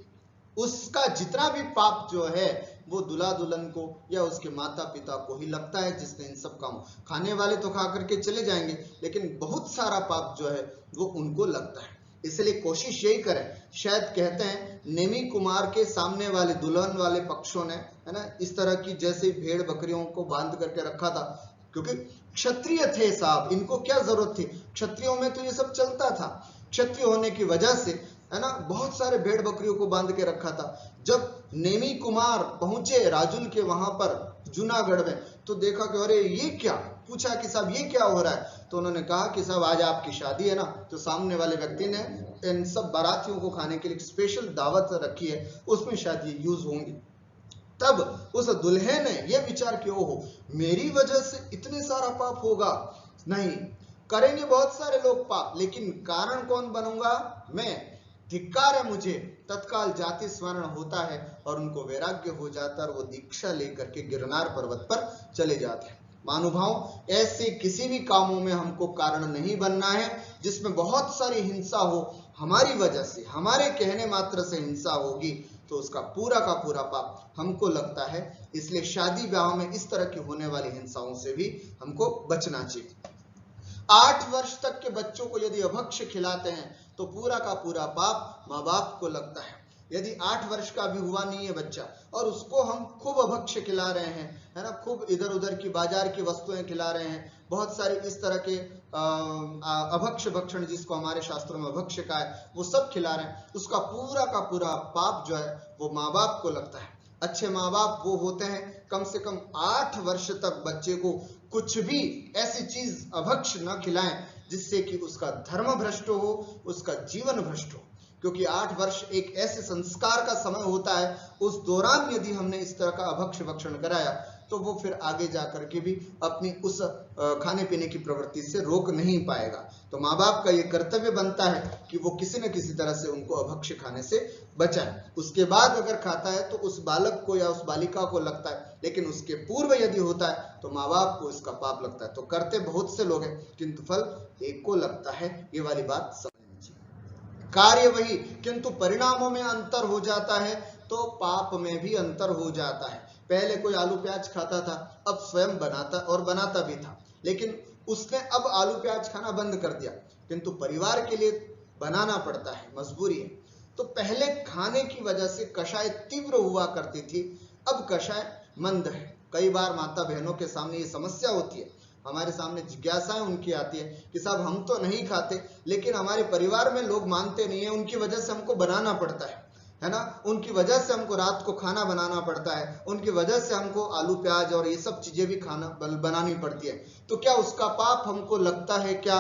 उसका जितना भी पाप जो है वो दूल्हा दुल्हन को या उसके माता पिता को ही लगता है, जिसने इन सब काम, खाने वाले तो खा करके चले जाएंगे, लेकिन बहुत सारा पाप जो है वो उनको लगता है। इसलिए कोशिश यही करें, शायद कहते हैं नेमी कुमार के सामने वाले दुल्हन वाले पक्षों ने, है ना, इस तरह की जैसे भेड़ बकरियों को बांध करके रखा था, क्योंकि क्षत्रिय थे साहब, इनको क्या जरूरत थी, क्षत्रियों में तो ये सब चलता था। क्षत्रिय होने की वजह से, है ना, बहुत सारे भेड़ बकरियों को बांध के रखा था। जब नेमी कुमार पहुंचे राजुल के वहां पर जूनागढ़ में, तो देखा कि अरे ये क्या, पूछा कि साहब ये क्या हो रहा है, तो उन्होंने कहा कि साहब आज आपकी शादी है ना, तो सामने वाले व्यक्ति ने इन सब बारातियों को खाने के लिए स्पेशल दावत रखी है, उसमें शायद ये यूज होंगी। तब उस दुल्हे ने यह विचार किया, ओहो मेरी वजह से इतने सारा पाप होगा, नहीं करेंगे बहुत सारे लोग पाप, लेकिन कारण कौन बनूंगा मैं, धिक्कार है मुझे। तत्काल जाति स्मरण होता है और उनको वैराग्य हो जाता है और वो दीक्षा लेकर के गिरनार पर्वत पर चले जाते हैं। महानुभाव, ऐसे किसी भी कामों में हमको कारण नहीं बनना है जिसमें बहुत सारी हिंसा हो, हमारी वजह से, हमारे कहने मात्र से हिंसा होगी तो उसका पूरा का पूरा पाप हमको लगता है। इसलिए शादी ब्याह में इस तरह की होने वाली हिंसाओं से भी हमको बचना चाहिए। 8 वर्ष तक के बच्चों को यदि अभक्ष्य खिलाते हैं तो पूरा का पूरा पाप माँ बाप को लगता है। यदि 8 वर्ष का भी हुआ नहीं है बच्चा और उसको हम खूब अभक्ष्य खिला रहे हैं, है ना, खूब इधर उधर की बाजार की वस्तुएं खिला रहे हैं, बहुत सारी इस तरह के अभक्ष्य भक्षण, जिसको हमारे शास्त्रों में अभक्ष्य का है, वो सब खिला रहे हैं, उसका पूरा का पूरा पाप जो है वो माँ बाप को लगता है। अच्छे माँ बाप वो होते हैं कम से कम 8 वर्ष तक बच्चे को कुछ भी ऐसी चीज अभक्ष्य न खिलाएं जिससे कि उसका धर्म भ्रष्ट हो, उसका जीवन भ्रष्ट हो। क्योंकि 8 वर्ष एक ऐसे संस्कार का समय होता है, उस दौरान यदि हमने इस तरह का अभक्ष्य भक्षण कराया तो वो फिर आगे जाकर के भी अपनी उस खाने पीने की प्रवृत्ति से रोक नहीं पाएगा। तो माँ बाप का ये कर्तव्य बनता है कि वो किसी न किसी तरह से उनको अभक्ष्य खाने से बचाए। उसके बाद अगर खाता है तो उस बालक को या उस बालिका को लगता है, लेकिन उसके पूर्व यदि होता है तो माँ बाप को इसका पाप लगता है। तो करते बहुत से लोग हैं किंतु फल एक को लगता है, ये वाली बात समझनी चाहिए। कार्य वही किंतु परिणामों में अंतर हो जाता है, तो पाप में भी अंतर हो जाता है। पहले कोई आलू प्याज खाता था, अब स्वयं बनाता भी था, लेकिन उसने अब आलू प्याज खाना बंद कर दिया, किंतु परिवार के लिए बनाना पड़ता है, मजबूरी है। तो पहले खाने की वजह से कषाय तीव्र हुआ करती थी, अब कषाय मंद है। कई बार माता बहनों के सामने ये समस्या होती है, हमारे सामने जिज्ञासाएं उनकी आती है कि साहब हम तो नहीं खाते, लेकिन हमारे परिवार में लोग मानते नहीं है, उनकी वजह से हमको बनाना पड़ता है ना, उनकी वजह से हमको रात को खाना बनाना पड़ता है, उनकी वजह से हमको आलू प्याज और ये सब चीजें भी खाना बनानी पड़ती है। तो क्या उसका पाप हमको लगता है क्या?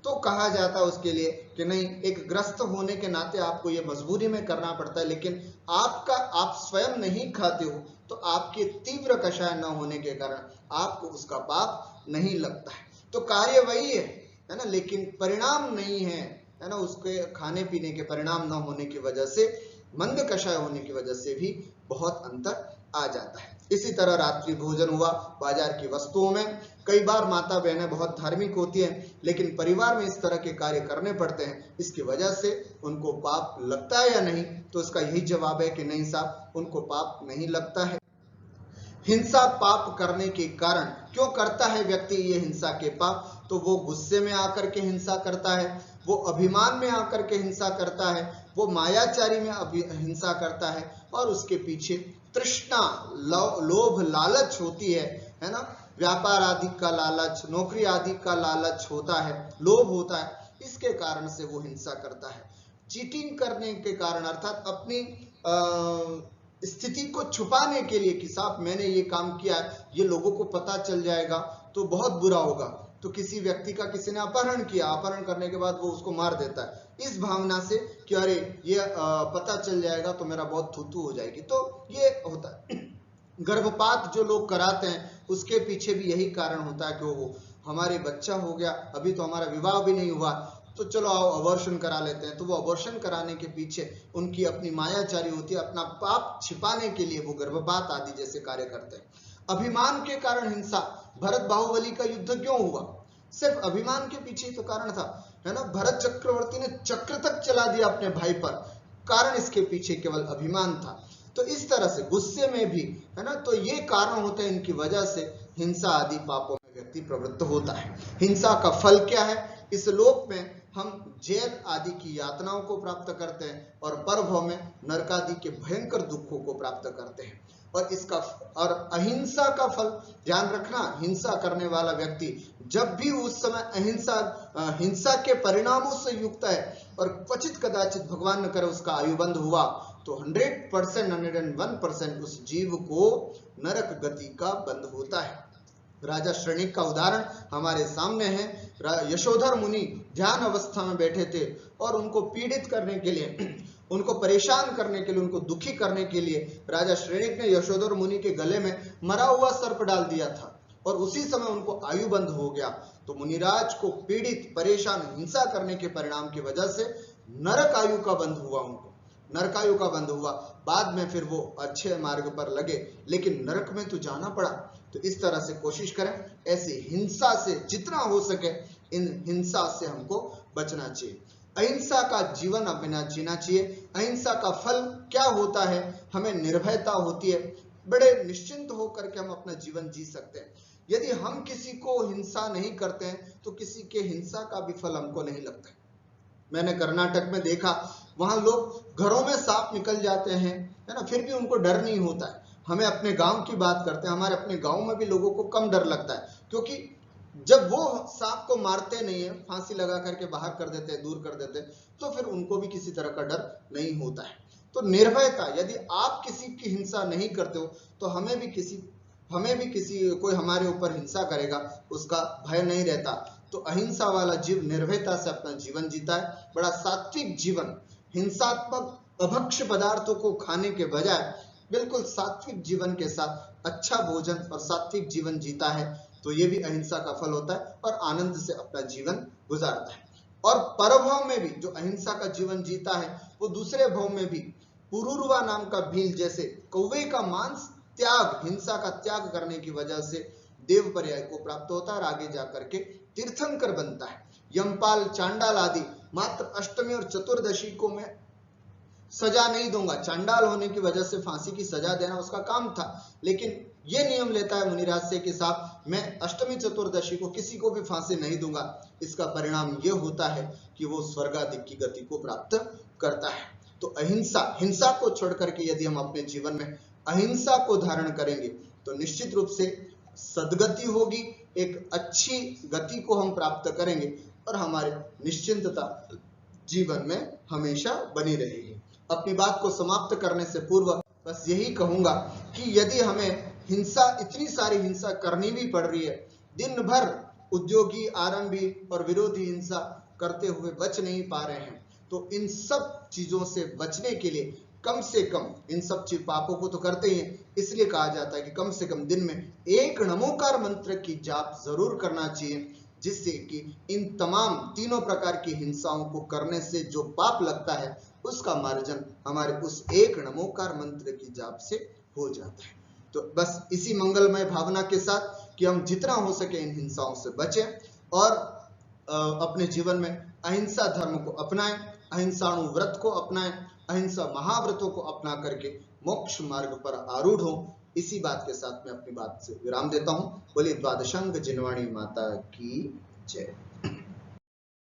तो कहा जाता है उसके लिए कि नहीं, एक ग्रस्त होने के नाते आपको ये मजबूरी में करना पड़ता है, लेकिन आप स्वयं नहीं खाते हो तो आपके तीव्र कषाय न होने के कारण आपको उसका पाप नहीं लगता है। तो कार्य वही है ना, लेकिन परिणाम नहीं है ना, उसके खाने पीने के परिणाम न होने की वजह से, मंद कषाय होने की वजह से भी बहुत अंतर आ जाता है। इसी तरह रात्रि भोजन हुआ, बाजार की वस्तुओं में कई बार माता बहनें बहुत धार्मिक होती हैं, लेकिन परिवार में इस तरह के कार्य करने पड़ते हैं, इसकी वजह से उनको पाप लगता है या नहीं? तो इसका यही जवाब है कि नहीं साहब, उनको पाप नहीं लगता है। हिंसा पाप करने के कारण क्यों करता है व्यक्ति ये हिंसा के पाप? तो वो गुस्से में आकर के हिंसा करता है, वो अभिमान में आकर के हिंसा करता है, वो मायाचारी में हिंसा करता है, और उसके पीछे तृष्णा, लोभ, लालच होती है ना, व्यापार आदि का लालच, नौकरी आदि का लालच होता है, लोभ होता है, इसके कारण से वो हिंसा करता है। चीटिंग करने के कारण, अर्थात अपनी स्थिति को छुपाने के लिए कि साहब मैंने ये काम किया है, ये लोगों को पता चल जाएगा तो बहुत बुरा होगा, तो किसी व्यक्ति का किसी ने अपहरण किया, अपहरण करने के बाद वो उसको मार देता है, इस भावना से कि अरे ये पता चल जाएगा तो मेरा बहुत थूथू हो जाएगी, तो ये होता है। गर्भपात जो लोग कराते हैं उसके पीछे भी यही कारण होता है कि वो हमारे बच्चा हो गया, अभी तो हमारा विवाह भी नहीं हुआ, तो चलो आओ अबॉर्शन करा लेते हैं। तो वो अबॉर्शन कराने के पीछे उनकी अपनी मायाचारी होती है, अपना पाप छिपाने के लिए वो गर्भपात आदि जैसे कार्य करते हैं। अभिमान के कारण हिंसा, भरत बाहुबली का युद्ध क्यों हुआ? सिर्फ अभिमान के पीछे ही तो कारण था, है ना। भरत चक्रवर्ती ने चक्र तक चला दिया अपने भाई पर, कारण इसके पीछे केवल अभिमान था। तो इस तरह से गुस्से में भी, है ना, तो ये कारण होते हैं, इनकी वजह से हिंसा आदि पापों में व्यक्ति प्रवृत्त होता है। हिंसा का फल क्या है? इस लोक में हम जेल आदि की यातनाओं को प्राप्त करते हैं और परभव में नरक आदि के भयंकर दुखों को प्राप्त करते हैं। और अहिंसा का फल ध्यान रखना, हिंसा करने वाला व्यक्ति जब भी उस समय हिंसा के परिणामों से युक्त है और क्वचित कदाचित भगवान न करे उसका आयुबंध हुआ तो 100%, 101% उस जीव को नरक गति का बंध होता है। राजा श्रेणिक का उदाहरण हमारे सामने है। यशोधर मुनि ध्यान अवस्था में बैठे थे और उनको पीड़ित करने के लिए, उनको परेशान करने के लिए, उनको दुखी करने के लिए राजा श्रेणिक ने यशोधर मुनि के गले में मरा हुआ सर्प डाल दिया था और उसी समय उनको आयु बंध हो गया। तो मुनिराज को पीड़ित, परेशान, हिंसा करने के परिणाम की वजह से नरक आयु का बंध हुआ, उनको नरकायु का बंध हुआ। बाद में फिर वो अच्छे मार्ग पर लगे, लेकिन नरक में तो जाना पड़ा। तो इस तरह से कोशिश करें, ऐसी हिंसा से जितना हो सके इन हिंसा से हमको बचना चाहिए। अहिंसा का जीवन अपना जीना चाहिए। अहिंसा का फल क्या होता है? हमें निर्भयता होती है, बड़े निश्चिंत होकर के हम अपना जीवन जी सकते हैं। यदि हम किसी को हिंसा नहीं करते हैं तो किसी के हिंसा का भी फल हमको नहीं लगता है। मैंने कर्नाटक में देखा, वहां लोग घरों में सांप निकल जाते हैं, है ना, फिर भी उनको डर नहीं होता है। हमें अपने गांव की बात करते हैं, हमारे अपने गांव में भी लोगों को कम डर लगता है, क्योंकि जब वो सांप को मारते नहीं है, फांसी लगा करके बाहर कर देते हैं, दूर कर देते हैं, तो फिर उनको भी किसी तरह का डर नहीं होता है। तो निर्भयता, यदि आप किसी की हिंसा नहीं करते हो तो हमें भी किसी कोई हमारे ऊपर हिंसा करेगा उसका भय नहीं रहता। तो अहिंसा वाला जीव निर्भयता से अपना जीवन जीता है, बड़ा सात्विक जीवन, हिंसात्मक अभक्ष पदार्थों को खाने के बजाय बिल्कुल सात्विक जीवन के साथ अच्छा भोजन और सात्विक जीवन जीता है। तो ये भी अहिंसा का फल होता है और आनंद से अपना जीवन गुजारता है। और परभव में भी जो अहिंसा का जीवन जीता है वो दूसरे भव में भी पुरुरवा नाम का भील जैसे कौवे का मांस त्याग, हिंसा का त्याग करने की वजह से देव पर्याय को प्राप्त होता है और आगे जाकर के तीर्थंकर बनता है। यमपाल, चांडाल आदि मात्र अष्टमी और चतुर्दशी को मैं सजा नहीं दूंगा, चांडाल होने की वजह से फांसी की सजा देना उसका काम था, लेकिन ये नियम लेता है मुनिराज से कि साहब मैं अष्टमी चतुर्दशी को किसी को भी फांसी नहीं दूंगा। इसका परिणाम ये होता है कि वो स्वर्गाधिक की गति को प्राप्त करता है। तो अहिंसा, हिंसा को छोड़ करके यदि हम अपने जीवन में अहिंसा को धारण करेंगे तो निश्चित रूप से सद्गति होगी, एक अच्छी गति को हम प्राप्त करेंगे और हमारे निश्चिंतता जीवन में हमेशा बनी रहेगी। अपनी बात को समाप्त करने से पूर्व बस यही कहूंगा कि यदि हमें हिंसा, इतनी सारी हिंसा करनी भी पड़ रही है, दिन भर उद्योगी, आरंभी और विरोधी हिंसा करते हुए बच नहीं पा रहे हैं, तो इन सब चीजों से बचने के लिए कम से कम, इन सब चीज पापों को तो करते ही हैं, इसलिए कहा जाता है कि कम से कम दिन में एक नमोकार मंत्र की जाप जरूर करना चाहिए, जिससे कि इन तमाम तीनों प्रकार की हिंसाओं को करने से जो पाप लगता है उसका मार्जन हमारे उस एक नमोकार मंत्र की जाप से हो जाता है। तो बस इसी मंगलमय भावना के साथ कि हम जितना हो सके इन हिंसाओं से बचें और अपने जीवन में अहिंसा धर्म को अपनाएं, अहिंसाणु व्रत को अपनाएं, अहिंसा महाव्रतों को अपना करके मोक्ष मार्ग पर आरूढ़ हो। इसी बात के साथ मैं अपनी बात से विराम देता हूं। बोलिए द्वादशांग जिनवाणी माता की जय।